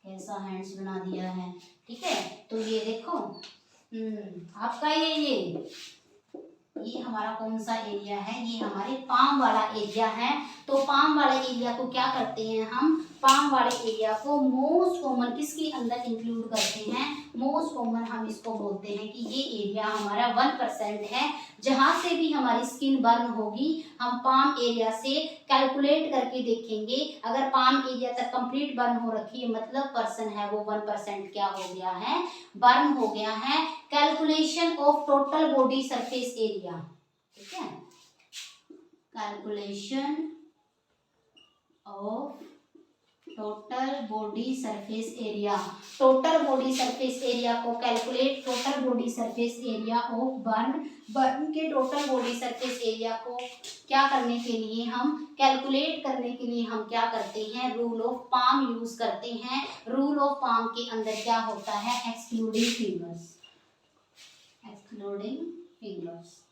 कैसा हैंड्स बना दिया है, ठीक है। तो ये देखो, आपका ये हमारा कौन सा एरिया है, ये हमारे पाम वाला एरिया है। तो पाम वाले एरिया को क्या करते हैं हम, पाम वाले एरिया को मोस्ट कॉमन किसके अंदर इंक्लूड करते हैं, मोस्ट कॉमन हम इसको बोलते हैं कि ये एरिया हमारा 1% है। जहां से भी हमारी स्किन बर्न होगी हम पाम एरिया से कैलकुलेट करके देखेंगे। अगर पाम एरिया तक कंप्लीट बर्न हो रखी है मतलब पर्सन है वो 1% क्या हो गया है, बर्न हो गया है। Calculation of total body surface area, ठीक है। Calculation of total body surface area, total body surface area को calculate, total body surface area of burn, burn के टोटल बॉडी सरफेस एरिया को क्या करने के लिए हम कैलकुलेट करने के लिए हम क्या करते हैं, रूल ऑफ पाम यूज करते हैं। रूल ऑफ पाम के अंदर क्या होता है, एक्सक्लूडिंग फिंगर्स, एक्सक्लूडिंग फिंगर्स,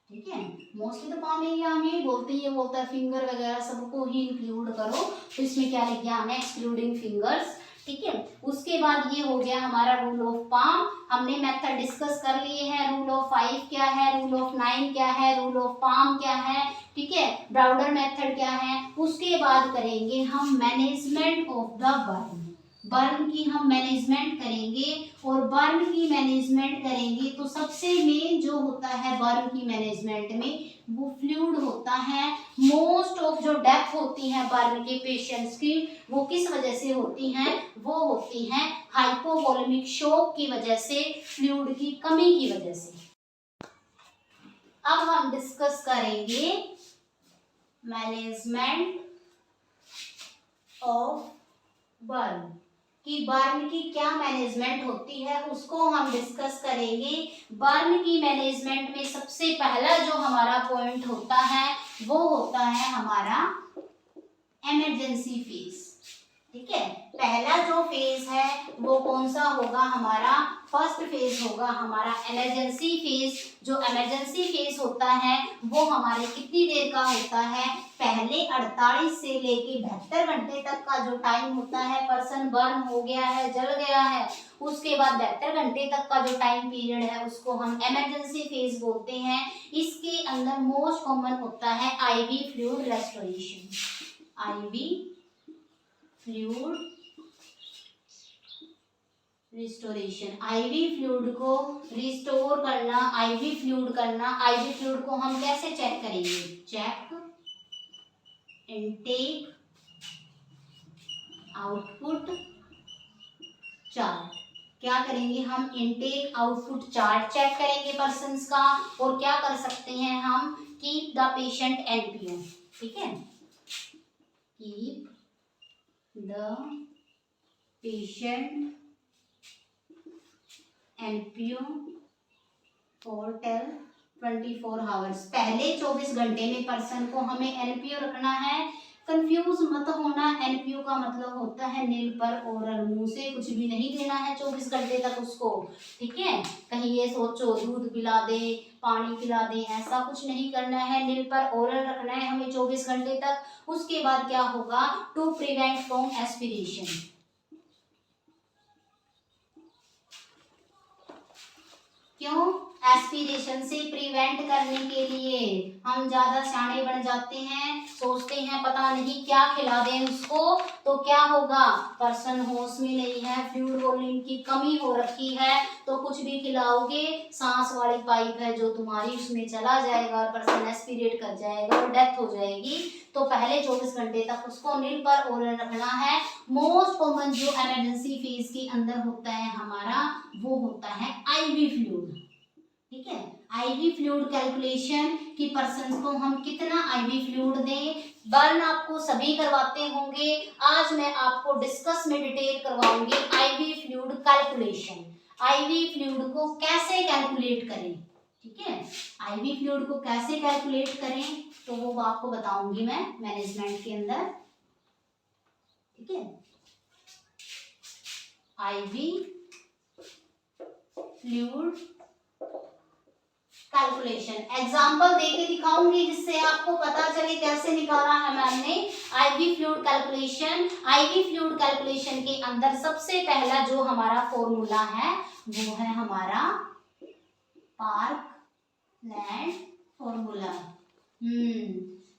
ठीक है। मोस्टली तो पाम एरिया हम यही बोलते हैं, ये बोलता है फिंगर वगैरह सबको ही इंक्लूड करो, तो इसमें क्या लिख दिया हमने, एक्सक्लूडिंग फिंगर्स, ठीक है। उसके बाद ये हो गया हमारा रूल ऑफ पाम। हमने मेथड डिस्कस कर लिए हैं, रूल ऑफ 5 क्या है, रूल ऑफ 9 क्या है, रूल ऑफ पाम क्या है, ठीक है। ब्राउडर मेथड क्या है। उसके बाद करेंगे हम management of the burn, burn की हम मैनेजमेंट करेंगे। और बर्न की मैनेजमेंट करेंगे तो सबसे मेन जो होता है बर्न की मैनेजमेंट में वो फ्लूइड होता है। मोस्ट ऑफ जो डेथ होती है बर्न के पेशेंट्स की वो किस वजह से होती हैं, वो होती हैं हाइपोवोलेमिक शॉक की वजह से, फ्लूइड की कमी की वजह से। अब हम डिस्कस करेंगे मैनेजमेंट ऑफ बर्न कि बर्न की क्या मैनेजमेंट होती है, उसको हम डिस्कस करेंगे। बर्न की मैनेजमेंट में सबसे पहला जो हमारा पॉइंट होता है वो होता है हमारा इमरजेंसी फेज। ठीक है, पहला जो फेज है वो कौन सा होगा हमारा, फर्स्ट फेज होगा हमारा इमरजेंसी फेज। जो इमरजेंसी फेज होता है वो हमारे कितनी देर का होता है, पहले 48 से लेके 72 घंटे तक का जो टाइम होता है, पर्सन बर्न हो गया है, जल गया है, उसके बाद 72 घंटे तक का जो टाइम पीरियड है उसको हम इमरजेंसी फेज बोलते हैं। इसके अंदर मोस्ट कॉमन होता है IV fluid restoration. IV fluid restoration, ivy fluid को रिस्टोर करना, आईवी फ्लूइड करना। आईवी फ्लूइड को हम कैसे चेक करेंगे, चेक इनटेक आउटपुट चार्ट। क्या करेंगे हम, इनटेक आउटपुट चार्ट चेक करेंगे पर्सन्स का, और क्या कर सकते हैं हम, कीप द पेशेंट एनपीओ। ठीक है, keep the patient NPO for 24 hours. पहले 24 घंटे में पर्सन को हमें एनपीओ रखना है। कंफ्यूज मत होना, एनपीओ का मतलब होता है नील पर ओरल, मुंह से कुछ भी नहीं देना है 24 घंटे तक उसको। ठीक है, कहीं ये सोचो दूध पिला दे, पानी पिला दे, ऐसा कुछ नहीं करना है। नील पर ओरल रखना है हमें 24 घंटे तक। उसके बाद क्या होगा, टू प्रिवेंट फ्रॉम एस्पिरेशन। क्यों, एस्पिरेशन से प्रिवेंट करने के लिए। हम ज्यादा सियाने बन जाते हैं, सोचते हैं पता नहीं क्या खिला दें उसको, तो क्या होगा, पर्सन होश में नहीं है, फ्लूइड वॉल्यूम की कमी हो रखी है, तो कुछ भी खिलाओगे, सांस वाली पाइप है जो तुम्हारी उसमें चला जाएगा और पर्सन एस्पिरेट कर जाएगा और डेथ हो जाएगी। तो पहले 24 घंटे तक उसको नील पर ओरल रखना है। मोस्ट कॉमन जो इमरजेंसी फेज के अंदर होता है हमारा, वो होता है आईवी फ्लूइड। ठीक है, आईवी फ्लूइड कैलकुलेशन कि पर्सन को हम कितना आईवी फ्लूइड दें। बर्न आपको सभी करवाते होंगे, आज मैं आपको डिस्कस में डिटेल करवाऊंगी IV fluid calculation. IV fluid को कैसे कैलकुलेट करें, ठीक है, आईवी फ्लूइड को कैसे कैलकुलेट करें तो वो आपको बताऊंगी मैं मैनेजमेंट के अंदर। ठीक है, आईवी फ्लूइड कैलकुलेशन एग्जांपल देके दिखाऊंगी जिससे आपको पता चले कैसे निकाला है मैंने ivy fluid calculation. IV fluid calculation के अंदर सबसे पहला जो हमारा फॉर्मूला है वो है हमारा पार्कलैंड फॉर्मूला।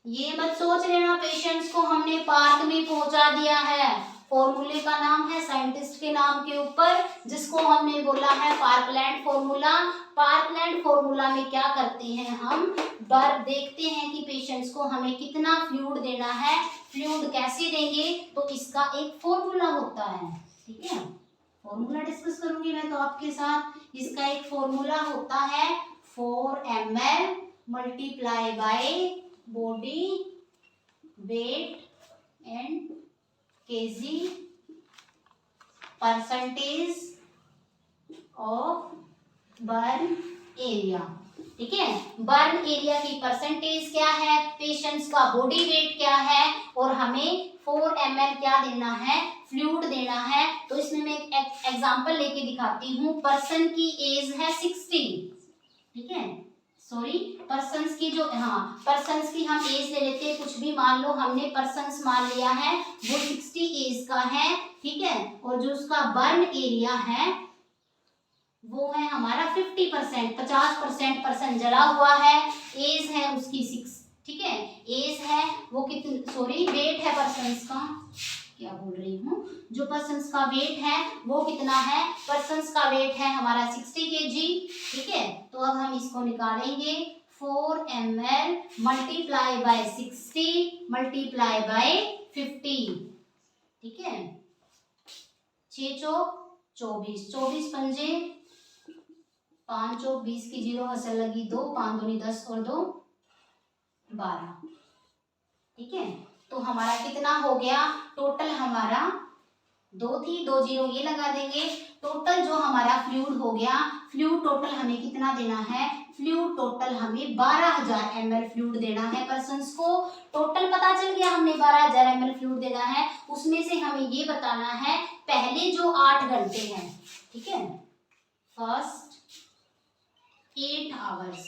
ये मत सोच लेना पेशेंट्स को हमने पार्क में पहुंचा दिया है। फॉर्मूले का नाम है साइंटिस्ट के नाम के ऊपर, जिसको हमने बोला है पार्कलैंड फॉर्मूला। पार्कलैंड फॉर्मूला में क्या करते हैं हम, देखते हैं कि पेशेंट्स को हमें कितना फ्लूइड देना है, फ्लूइड कैसे देंगे, तो इसका एक फॉर्मूला होता है। ठीक है, फॉर्मूला डिस्कस करूंगी मैं तो आपके साथ। इसका एक फॉर्मूला होता है 4 ml multiply by body weight and KG percentage of burn area. ठीक है, बर्न एरिया की परसेंटेज क्या है, पेशेंट्स का बॉडी वेट क्या है, और हमें 4 ml क्या देना है, फ्लूइड देना है। तो इसमें मैं एक एग्जांपल लेके दिखाती हूँ। पर्सन की एज है 60। ठीक है, सॉरी, पर्सन्स की जो, पर्सन्स की हम एज ले लेते हैं, कुछ भी मान लो, हमने पर्सन्स मान लिया है वो 60 एज का है। ठीक है, और जो उसका बर्न एरिया है वो है हमारा 50%, 50% पर्सन जला हुआ है। एज है उसकी 6। ठीक है, एज है वो कितनी, सॉरी, वेट है पर्सन्स का, क्या बोल रही हूँ, जो पर्सन्स का वेट है वो कितना है, पर्सन्स का वेट है हमारा 60 kg। ठीक है, तो अब हम इसको निकालेंगे 4 ml multiply by 60 multiply by 50, ठीक है। 6 चौक 24, 24 पंजे 5 चौक 20 की 0 हसल लगी 2, 5 दूनी 10 और 2 12, ठीक है। तो हमारा कितना हो गया टोटल, हमारा 2 थी 2 0 ये लगा देंगे। टोटल जो हमारा फ्लूइड हो गया, फ्लूइड टोटल हमें कितना देना है, फ्लूइड टोटल हमें 12,000 ml फ्लूइड देना है पर्सन्स को। टोटल पता चल गया हमने 12,000 ml फ्लूइड देना है। उसमें से हमें ये बताना है पहले जो 8 घंटे हैं, ठीक है, फर्स्ट 8 आवर्स,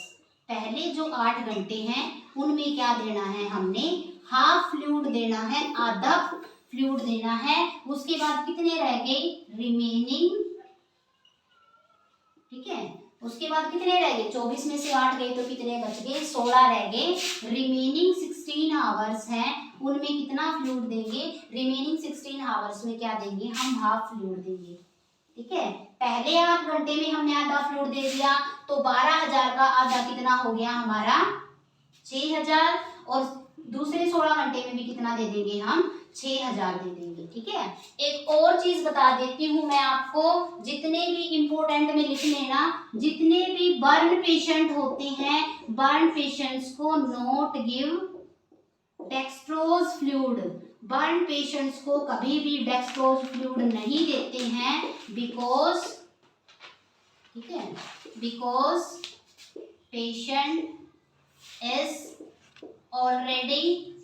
पहले जो 8 घंटे हैं उनमें क्या देना है, हमने हाफ फ्लूइड देना है, आधा फ्लूइड देना है। उसके बाद कितने रह गए रिमेनिंग, ठीक है। उसके बाद कितने रह गए, 24 में से 8 गए तो कितने बच गए, 16 रह गए। रिमेनिंग 16 आवर्स हैं, उनमें कितना फ्लूइड देंगे, रिमेनिंग 16 आवर्स में क्या देंगे, हम हाफ फ्लूइड देंगे, ठीक है। पहले 8 घंटे में हमने आधा फ्लूइड दे दिया, तो 12,000 का आधा कितना हो गया हमारा 6,000, और दूसरे 16 घंटे में भी कितना दे देंगे हम 6,000 दे देंगे, ठीक है। एक और चीज बता देती हूँ मैं आपको, जितने भी इंपोर्टेंट में लिख लेना, जितने भी बर्न पेशेंट होते हैं, बर्न पेशेंट्स को not give dextrose fluid, burn patients को कभी भी डेक्स्ट्रोज फ्लूइड नहीं देते हैं, बिकॉज, ठीक है, because patient is already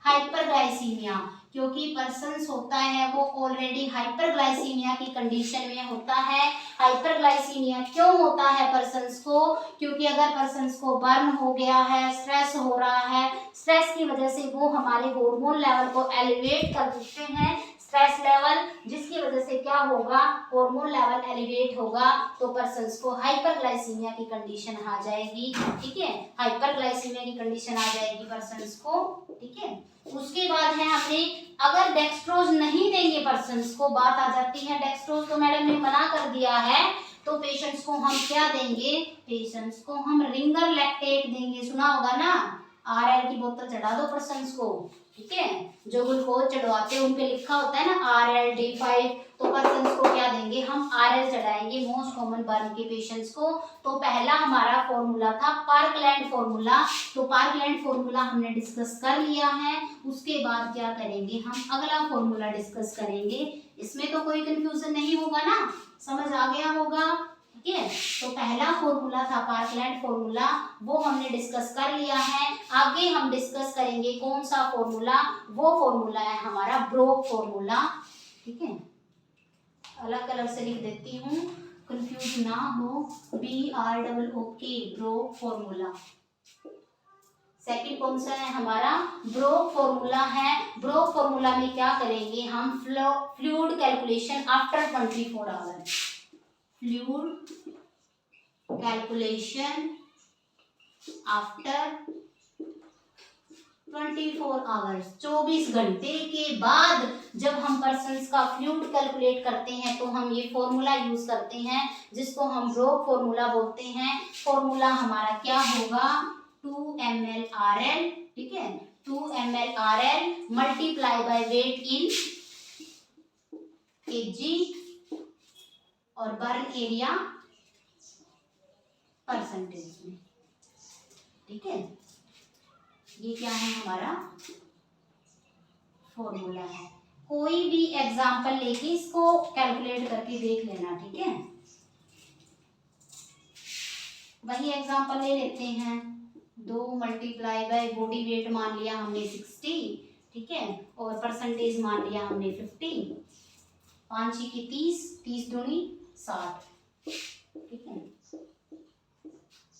hyperglycaemia, क्योंकि पर्सन्स होता है वो ऑलरेडी हाइपरग्लाइसीमिया की कंडीशन में होता है। हाइपरग्लाइसीमिया क्यों होता है पर्सन्स को, क्योंकि अगर पर्सन्स को बर्न हो गया है, स्ट्रेस हो रहा है, स्ट्रेस की वजह से वो हमारे हार्मोन लेवल को एलिवेट कर देते हैं, स्ट्रेस लेवल, जिसकी वजह से क्या होगा, हार्मोन लेवल एलिवेट होगा, तो पर्सन्स को हाइपरग्लाइसीमिया की कंडीशन आ जाएगी, ठीक है, हाइपरग्लाइसीमिया की कंडीशन आ जाएगी पर्सन्स को, ठीक है। उसके बाद है हमने, अगर डेक्स्ट्रोज नहीं देंगे पर्सन्स को, बात आ जाती है डेक्स्ट्रोज तो मैडम ने मना कर दिया है, तो पेशेंट्स को हम क्या देंगे, पेशेंट्स को हम रिंगर लैक्टेट देंगे, सुना होगा ना, RL की बोतल चढ़ा दो पर्सन्स को, ठीक है, जो ग्लूकोज चढ़वाते हैं उन पे लिखा होता है ना RL D5, तो पर्सन्स को क्या देंगे, हम RL चढ़ाएंगे मोस्ट कॉमन बर्न के पेशेंट्स को। तो पहला हमारा फॉर्मूला था पार्कलैंड फॉर्मूला, तो पार्कलैंड फॉर्मूला हमने डिस्कस कर लिया है। उसके बाद क्या करेंगे, हम अगला फॉर्मूला डिस्कस करेंगे, इसमें तो कोई कंफ्यूजन नहीं होगा ना, समझ आ गया होगा, ठीक है। तो पहला फॉर्मूला था पार्कलैंड फॉर्मूला, वो हमने डिस्कस कर लिया है। आगे हम डिस्कस करेंगे कौन सा फॉर्मूला, वो फॉर्मूला है हमारा ब्रोक फॉर्मूला, ठीक है, अलग अलग से लिख देती हूँ कंफ्यूज ना हो, BROOK ब्रोक फॉर्मूला। सेकंड कौन सा है हमारा, ब्रोक फॉर्मूला है। ब्रोक फॉर्मूला में क्या करेंगे हम, fluid calculation after 24 hours, fluid calculation after 24 hours, 24 घंटे के बाद जब हम पर्सन्स का फ्लूइड कैलकुलेट करते हैं तो हम ये फॉर्मूला यूज करते हैं, जिसको हम ब्रोक फॉर्मूला बोलते हैं। फॉर्मूला हमारा क्या होगा, 2 ml RL, ठीक है, 2 ml RL multiply by weight in kg और बर्न एरिया परसेंटेज में, ठीक है, ये क्या है हमारा फॉर्मूला है। कोई भी एग्जांपल लेके इसको कैलकुलेट करके देख लेना, ठीक है। वही एग्जांपल ले लेते हैं, 2 मल्टीप्लाई बाय बॉडी वेट मान लिया हमने 60, ठीक है, और परसेंटेज मान लिया हमने 50, 5 की 30, 30 दूनी 60, ठीक है।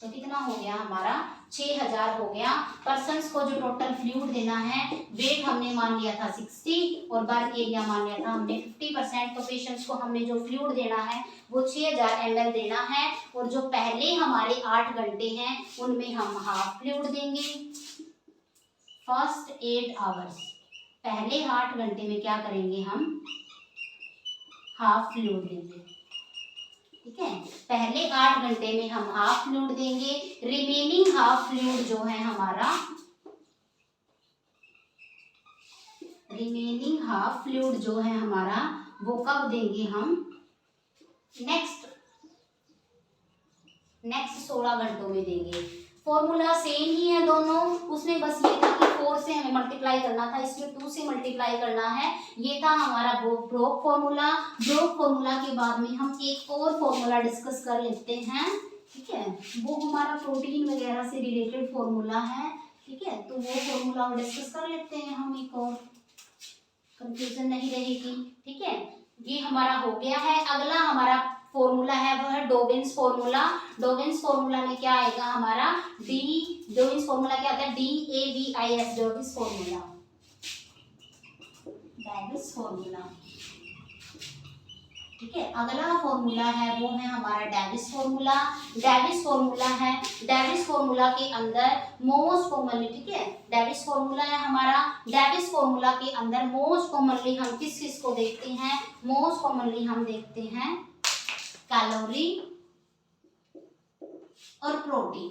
तो कितना हो गया हमारा 6,000 हो गया। पर्सन्स को जो टोटल फ्लूइड देना है, वेट हमने मान लिया था 60 और बर्न एरिया मान लिया था हमने 50%, तो पेशेंट्स को हमने जो फ्लूइड देना है वो 6,000 ml देना है, और जो पहले हमारे 8 घंटे हैं उनमें हम हाफ फ्लूइड देंगे। फर्स्ट 8 आवर्स, पहले 8 घंटे में क्या करेंगे हम हाफ फ्लूइड देंगे। ठीक है। पहले 8 घंटे में हम हाफ फ्लूइड देंगे, रिमेनिंग हाफ फ्लूइड जो है हमारा, रिमेनिंग हाफ फ्लूइड जो है हमारा वो कब देंगे हम, नेक्स्ट 16 घंटों में देंगे। फॉर्मूला सेम ही है दोनों, उसमें बस ये था कि 4 से हमें मल्टीप्लाई करना था, इसमें 2 से मल्टीप्लाई करना है। ये था हमारा ब्रोक फॉर्मूला। ब्रोक फॉर्मूला के बाद में हम एक और फॉर्मूला डिस्कस कर लेते हैं, ठीक है। वो हमारा प्रोटीन वगैरह से रिलेटेड फॉर्मूला है, ठीक है। तो वो फॉर्मूला डिस्कस कर लेते हैं हम, एक और कंफ्यूजन नहीं रहेगी, ठीक है। ये हमारा हो गया है। अगला हमारा फॉर्मूला है वो है डोबिन्स फॉर्मूला। डोबिन्स फॉर्मूला में क्या आएगा हमारा, डोबिन्स फॉर्मूला क्या आता है, DAVIS, डोबिन्स फॉर्मूला, डेविस फॉर्मूला, ठीक है। अगला फॉर्मूला है वो है हमारा डेविस फॉर्मूला। डेविस फॉर्मूला है, डेविस फॉर्मूला के अंदर मोस्ट कॉमनली, ठीक है, डेविस फॉर्मूला है हमारा। डेविस फॉर्मूला के अंदर मोस्ट कॉमनली हम किस चीज को देखते हैं, मोस्ट कॉमनली हम देखते हैं कैलोरी और प्रोटीन।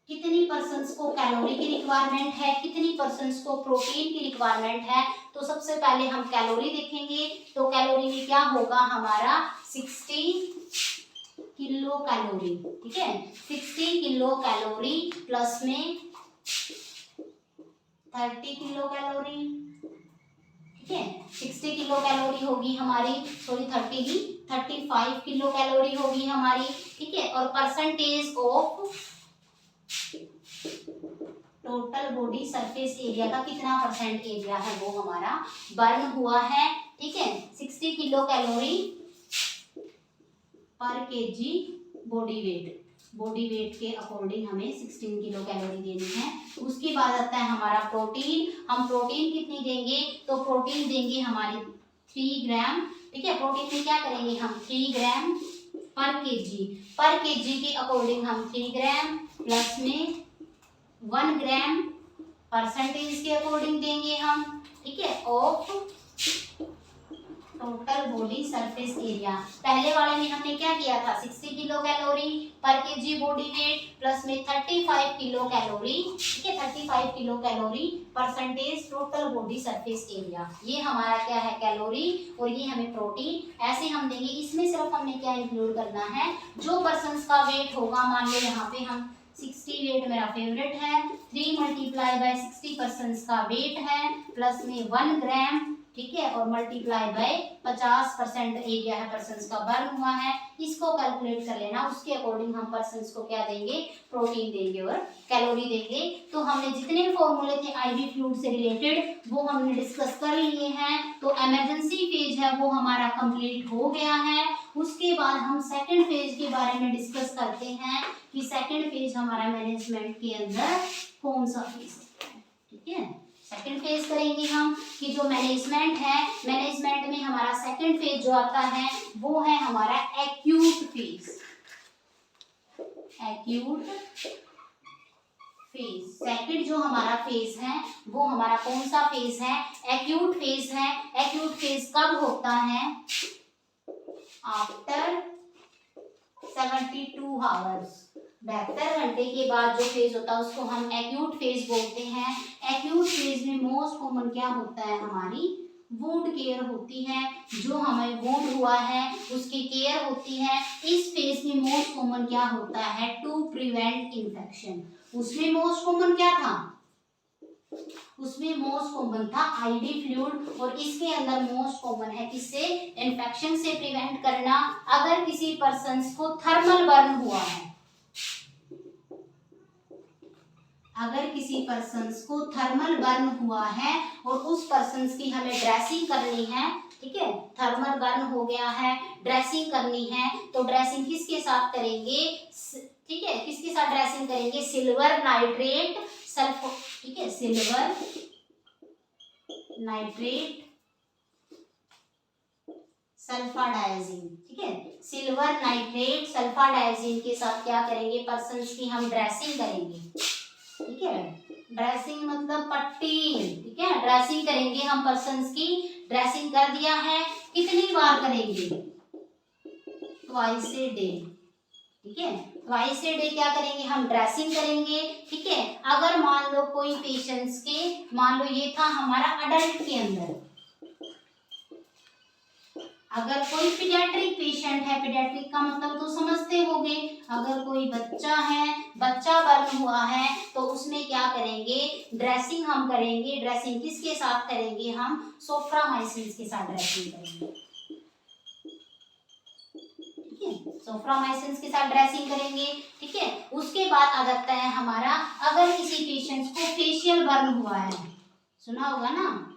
कितनी पर्सन्स को कैलोरी की रिक्वायरमेंट है, कितनी पर्सन्स को प्रोटीन की रिक्वायरमेंट है। तो सबसे पहले हम कैलोरी देखेंगे। तो कैलोरी में क्या होगा हमारा 60 किलो कैलोरी, ठीक है। 60 किलो कैलोरी प्लस में 30 किलो कैलोरी, ठीक है। 60 किलो कैलोरी होगी हमारी, सॉरी 35 किलो कैलोरी होगी हमारी, ठीक है। और percentage of total body surface area का कितना परसेंट एरिया है वो हमारा बर्न हुआ है, ठीक है। 60 किलो कैलोरी पर केजी बॉडी वेट के अकॉर्डिंग हमें 16 किलो कैलोरी देनी है। उसके बाद आता है हमारा प्रोटीन। हम प्रोटीन कितनी देंगे, तो प्रोटीन देंगे हमारी 3 ग्राम, ठीक है। प्रोटीन में क्या करेंगे हम 3 ग्राम पर केजी के अकॉर्डिंग हम 3 ग्राम प्लस में 1 ग्राम परसेंटेज के अकॉर्डिंग देंगे हम, ठीक है, of total body surface area. पहले वाले में हमने क्या किया था 60 किलो कैलोरी पर केजी बॉडी वेट प्लस में 35 किलो कैलोरी, ठीक है, 35 kilo calorie percentage total body surface area. ये हमारा क्या है कैलोरी और ये हमें प्रोटीन ऐसे हम देंगे। इसमें सिर्फ हमने क्या इंक्लूड करना है, जो पर्सन्स का वेट होगा, मान लो यहाँ पे हम 60 वेट मेरा फेवरेट है, 3 मल्टीप्लाई बाय 60 पर्सन्स का वेट है प्लस में 1 ग्राम, ठीक है, और मल्टीप्लाई बाय 50% एरिया है पर्सन्स का बर्न हुआ है। इसको कैलकुलेट कर लेना, उसके अकॉर्डिंग हम पर्सन्स को क्या देंगे, प्रोटीन देंगे और कैलोरी देंगे। तो हमने जितने फॉर्मूले थे आईवी फ्लूइड से रिलेटेड वो हमने डिस्कस कर लिए हैं। तो इमरजेंसी फेज है वो हमारा कंप्लीट हो गया है। उसके बाद हम सेकंड फेज के बारे में डिस्कस करते हैं कि सेकंड फेज हमारा मैनेजमेंट के अंदर कौन सा फेज है, ठीक है। सेकंड फेज करेंगे हम कि जो मैनेजमेंट है, मैनेजमेंट में हमारा सेकंड फेज जो आता है वो है हमारा acute phase. Acute phase second जो हमारा फेज है वो हमारा कौन सा फेज है, एक्यूट फेज है। एक्यूट फेज कब होता है, आफ्टर 72 आवर्स, 72 घंटे के बाद जो फेज होता है उसको हम एक्यूट फेज बोलते हैं। एक्यूट फेज में मोस्ट कॉमन क्या होता है, हमारी वुंड केयर होती है। जो हमें वुंड हुआ है उसकी केयर होती है। इस फेज में मोस्ट कॉमन क्या होता है, टू प्रिवेंट इन्फेक्शन। उसमें मोस्ट कॉमन क्या था, उसमें मोस्ट कॉमन था आईवी फ्लूइड और इसके अंदर मोस्ट कॉमन है किससे, इन्फेक्शन से प्रिवेंट करना। अगर किसी पर्सन को थर्मल बर्न हुआ है, अगर किसी पर्सन को थर्मल बर्न हुआ है और उस पर्सन की हमें ड्रेसिंग करनी है, ठीक है, थर्मल बर्न हो गया है, ड्रेसिंग करनी है, तो ड्रेसिंग किसके साथ करेंगे, ठीक है, किसके साथ ड्रेसिंग करेंगे, सिल्वर नाइट्रेट सल्फो, ठीक है, सिल्वर नाइट्रेट सल्फाडाइजीन, ठीक है, सिल्वर नाइट्रेट सल्फाडाइजीन के साथ क्या करेंगे, पर्सन की हम ड्रेसिंग करेंगे, ठीक है। ड्रेसिंग मतलब पट्टी, ठीक है, ड्रेसिंग करेंगे हम पर्सन्स की। ड्रेसिंग कर दिया है, कितनी बार करेंगे, ट्वाइस ए डे, ठीक है। ट्वाइस ए डे क्या करेंगे हम, ड्रेसिंग करेंगे, ठीक है। अगर मान लो कोई पेशेंट्स के, मान लो ये था हमारा अडल्ट के अंदर, अगर कोई पीडियाट्रिक पेशेंट है, पीडियाट्रिक का मतलब तो समझते होंगे, अगर कोई बच्चा है, बच्चा बर्न हुआ है, तो उसमें क्या करेंगे, ड्रेसिंग हम करेंगे। ड्रेसिंग किसके साथ करेंगे हम, सोफ्रामाइसिन के साथ ड्रेसिंग करेंगे, ठीक है। सोफ्रामाइसिन के साथ ड्रेसिंग करेंगे, ठीक है। उसके बाद आ जाता है हमारा, अगर किसी पेशेंट को फेशियल बर्न हुआ है, सुना होगा ना,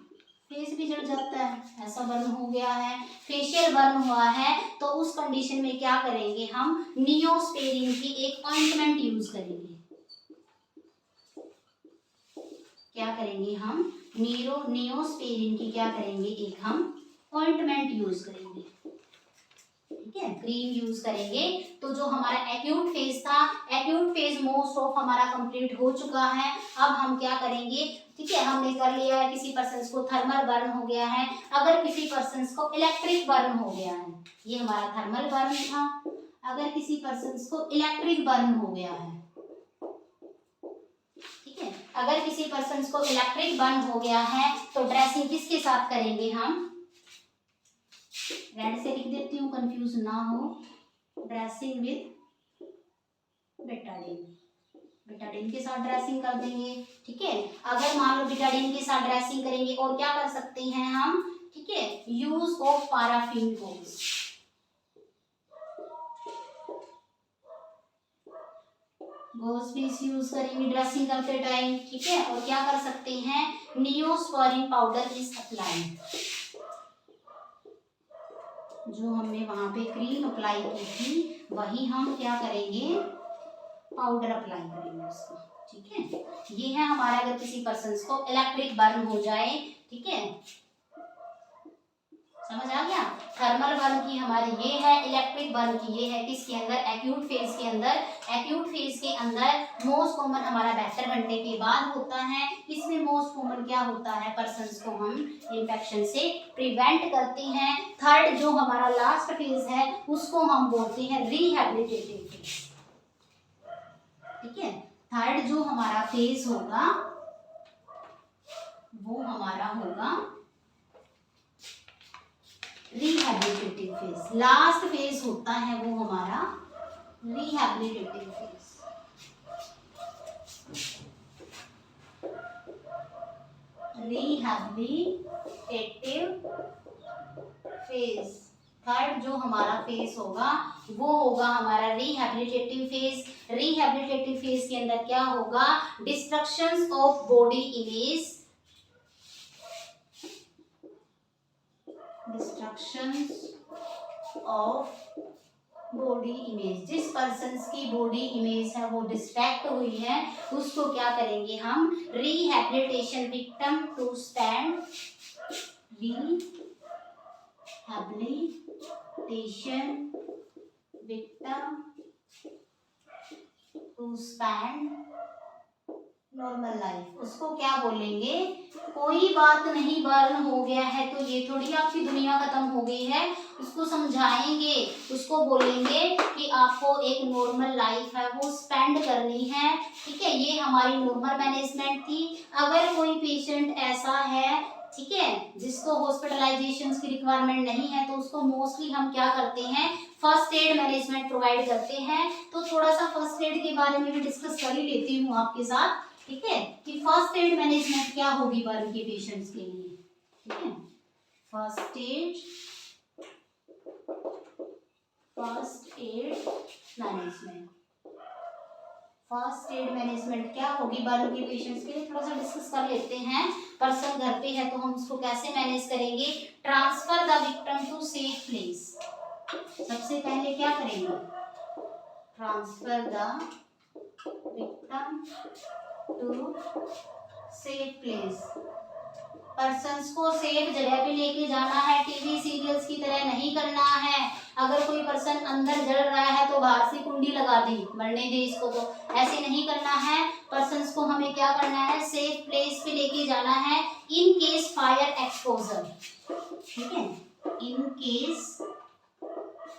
फेस भी जल जाता है, ऐसा बर्न हो गया है, फेशियल बर्न हुआ है, तो उस कंडीशन में क्या करेंगे हम, नियोस्पेरिन की एक ऑइंटमेंट यूज करेंगे। क्या करेंगे हम, नियोस्पेरिन की क्या करेंगे, एक हम ऑइंटमेंट यूज करेंगे, ठीक है, क्रीम यूज करेंगे। तो जो हमारा एक्यूट फेज था, एक्यूट फेज मोस्ट ऑफ हमारा कंप्लीट हो चुका है। अब हम क्या करेंगे, ठीक है, हमने कर लिया है, किसी पर्सन को थर्मल बर्न हो गया है, अगर किसी पर्सन को इलेक्ट्रिक बर्न हो गया है, ये हमारा थर्मल बर्न था, अगर किसी पर्सन को इलेक्ट्रिक बर्न हो गया है, ठीक है, अगर किसी पर्सन को इलेक्ट्रिक बर्न हो गया है, तो ड्रेसिंग किसके साथ करेंगे हम, रेड से लिख देती हूँ कंफ्यूज ना हो, ड्रेसिंग विद बेटाडीन, बेटाडीन के साथ ड्रेसिंग कर देंगे, ठीक है। अगर मान लो बेटाडीन के साथ ड्रेसिंग करेंगे, और क्या कर सकते हैं हम, ठीक है, use of paraffin goes, goes भी यूज करेंगे ड्रेसिंग करते टाइम, ठीक है। और क्या कर सकते हैं, नियोस्पोरिन पाउडर इज अप्लाइड, जो हमने वहां पे क्रीम अप्लाई की थी, वही हम क्या करेंगे, पाउडर अप्लाई करेंगे उसको, ठीक है। ये है हमारा, अगर किसी पर्सन को इलेक्ट्रिक बर्न हो जाए, ठीक है, समझ आ गया। थर्मल बर्न की हमारी ये है, इलेक्ट्रिक बर्न की ये है, किसके अंदर, एक्यूट फेज के अंदर। एक्यूट फेज के अंदर मोस्ट कॉमन हमारा 72 घंटे के बाद होता है। इसमें मोस्ट कॉमन क्या होता है, पर्सन्स को हम इन्फेक्शन से प्रिवेंट करते हैं। थर्ड जो हमारा लास्ट फेज है, उसको हम बोलते हैं रिहेबिलिटेटिव फेज, ठीक है। थर्ड जो हमारा फेज होगा, वो हमारा होगा रिहेबिलिटेटिव फेज। लास्ट फेज होता है वो हमारा rehabilitative phase, rehabilitative phase. Third जो हमारा फेज होगा, वो होगा हमारा रिहेबिलिटेटिव फेज। रिहेबिलिटेटिव फेज के अंदर क्या होगा, destructions of body image, destructions of body image. जिस पर्सन की बॉडी इमेज है वो डिस्ट्रैक्ट हुई है, उसको क्या करेंगे हम, rehabilitation victim to stand, rehabilitation victim to spend normal life. उसको क्या बोलेंगे, कोई बात नहीं, बर्न हो गया है तो ये थोड़ी आपकी दुनिया खत्म हो गई है, उसको समझाएंगे, उसको बोलेंगे कि आपको एक नॉर्मल लाइफ है वो स्पेंड करनी है, ठीक है। ये हमारी नॉर्मल मैनेजमेंट थी। अगर कोई पेशेंट ऐसा है, ठीक है, जिसको हॉस्पिटलाइजेशन की रिक्वायरमेंट नहीं है, तो उसको मोस्टली हम क्या करते हैं, फर्स्ट एड मैनेजमेंट प्रोवाइड करते हैं। तो थोड़ा सा फर्स्ट एड के बारे में भी डिस्कस कर ही लेती हूँ आपके साथ, ठीक है, कि फर्स्ट एड मैनेजमेंट क्या होगी बर्न के पेशेंट्स के लिए, ठीक है। First aid management, first aid management क्या होगी बर्न के पेशेंट्स के लिए, थोड़ा सा डिस्कस कर लेते हैं। पर्सन घर पे है तो हम उसको कैसे मैनेज करेंगे, transfer the victim to safe place. सबसे पहले क्या करेंगे, transfer the victim to safe place. Persons को सेफ जगह पे लेके जाना है, टीवी सीरियल्स की तरह नहीं करना है। अगर कोई पर्सन अंदर जल रहा है तो बाहर से कुंडी लगा दी, मरने दे इसको, तो ऐसे नहीं करना है। पर्सन्स को हमें क्या करना है, सेफ प्लेस पे लेके जाना है। इन केस फायर एक्सपोजर, ठीक है, इन केस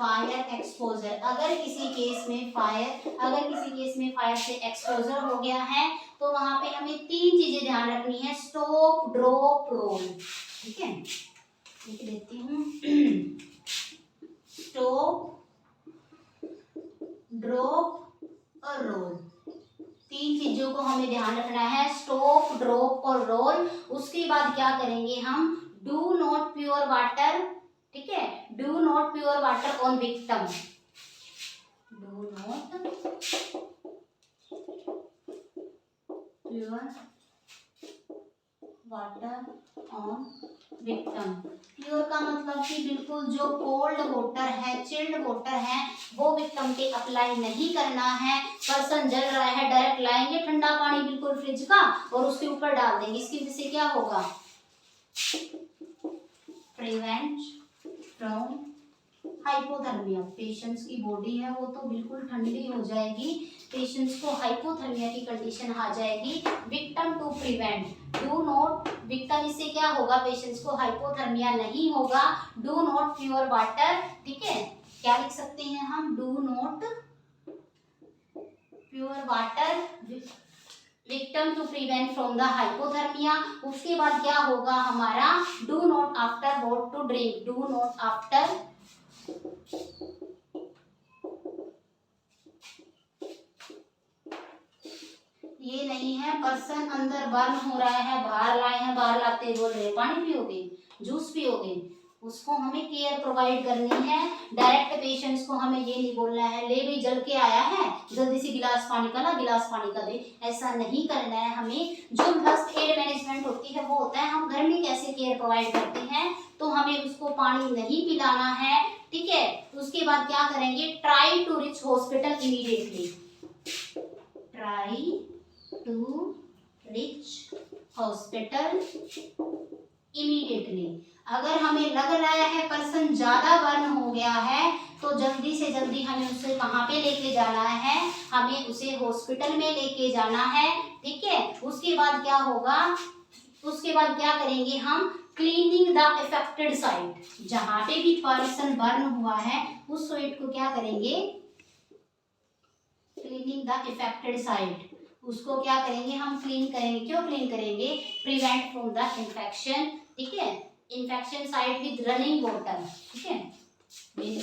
फायर एक्सपोजर, अगर किसी केस में फायर से एक्सपोजर हो गया है तो वहां पे हमें 3 चीजें ध्यान रखनी है, स्टॉप, ड्रॉप, रोल। ठीक है, लिख देती हूँ, स्टॉप, ड्रॉप और रोल, 3 चीजों को हमें ध्यान रखना है, स्टॉप, ड्रॉप और रोल। उसके बाद क्या करेंगे हम, डू नॉट प्योर वाटर, ठीक है, do not pure water on victim, do not pure water on victim. Pure का मतलब कि बिल्कुल जो कोल्ड वाटर है, चिल्ड वाटर है, वो विक्टिम पे अप्लाई नहीं करना है। पर्सन जल रहा है, डायरेक्ट लाएंगे ठंडा पानी बिल्कुल फ्रिज का और उसके ऊपर डाल देंगे, इसकी वजह से क्या होगा, प्रिवेंट फ्रॉम हाइपोथर्मिया। पेशेंट्स की बॉडी है वो तो बिल्कुल ठंडी हो जाएगी, पेशेंट्स को हाइपोथर्मिया की कंडीशन आ जाएगी। Victim to prevent, do not, victim इससे क्या होगा, पेशेंट्स को हाइपोथर्मिया नहीं होगा। डू नॉट प्योर वाटर, ठीक है, क्या लिख सकते हैं हम, do not pure water victim to prevent from the hypothermia. उसके बाद क्या होगा हमारा, do not after what to drink, do not after ये नहीं है पर्सन अंदर बर्न हो रहा है, बाहर लाए हैं, बाहर लाते बोल रहे पानी पियोगे, जूस पियोगे, उसको हमें केयर प्रोवाइड करनी है। डायरेक्ट पेशेंट्स को हमें ये नहीं बोलना है, ले भी जल के आया है जल्दी से गिलास पानी का ला, गिलास पानी का दे, ऐसा नहीं करना है हमें। जो फर्स्ट एड मैनेजमेंट होती है वो होता है हम घर में कैसे केयर प्रोवाइड करते हैं, तो हमें उसको पानी नहीं पिलाना है, ठीक है। उसके बाद क्या करेंगे, try to reach hospital immediately, try to reach hospital immediately. अगर हमें लग रहा है पर्सन ज्यादा बर्न हो गया है तो जल्दी से जल्दी हमें उसे कहाँ पे लेके जाना है, हमें उसे हॉस्पिटल में लेके जाना है, ठीक है। उसके बाद क्या होगा, उसके बाद क्या करेंगे हम, क्लीनिंग द अफेक्टेड साइट, जहाँ पे भी पर्सन बर्न हुआ है उस साइट को क्या करेंगे, क्लीनिंग द अफेक्टेड साइट, उसको क्या करेंगे हम, क्लीन करेंगे। क्यों क्लीन करेंगे, प्रिवेंट फ्रॉम द इन्फेक्शन, ठीक है, infection site with running water, ठीक है, विद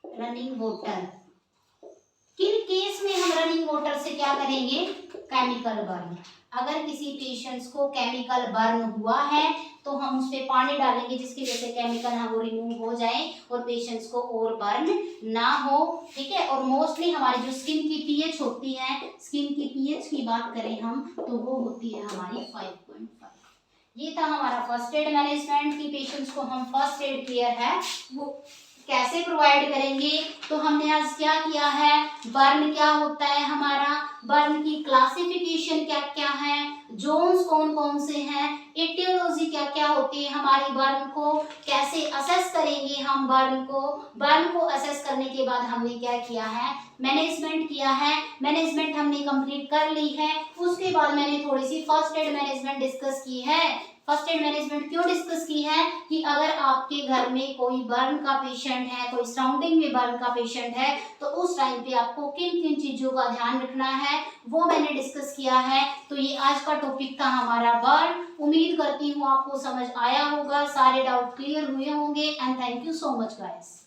रनिंग वाटर। किन केस में हम रनिंग वाटर से क्या करेंगे, केमिकल बर्न। अगर किसी पेशेंट्स को केमिकल बर्न हुआ है तो हम उस पे पानी डालेंगे जिसकी वजह से केमिकल है वो रिमूव हो जाए और पेशेंट्स को और बर्न ना हो, ठीक है। और मोस्टली हमारी जो स्किन की पीएच होती है, स्किन की पीएच की बात करें हम तो वो होती है हमारी 5.5। ये था हमारा फर्स्ट एड मैनेजमेंट की पेशेंट्स को हम फर्स्ट एड केयर है वो कैसे प्रोवाइड करेंगे। तो हमने आज क्या किया है, बर्न क्या होता है हमारा, बर्न की क्लासिफिकेशन क्या क्या है, जोन्स कौन कौन से हैं, एटियोलॉजी क्या क्या होती है हमारी, बर्न को कैसे असेस करेंगे हम, बर्न को असेस करने के बाद हमने क्या किया है, मैनेजमेंट किया है। मैनेजमेंट हमने कंप्लीट कर ली है। उसके बाद मैंने थोड़ी सी फर्स्ट एड मैनेजमेंट डिस्कस की है। फर्स्ट एड मैनेजमेंट क्यों डिस्कस की है कि अगर आपके घर में कोई बर्न का पेशेंट है, कोई सराउंडिंग में बर्न का पेशेंट है तो उस टाइम पे आपको किन किन चीजों का ध्यान रखना है वो मैंने डिस्कस किया है। तो ये आज का टॉपिक था हमारा बर्न। उम्मीद करती हूँ आपको समझ आया होगा, सारे डाउट क्लियर हुए होंगे and thank you so much guys.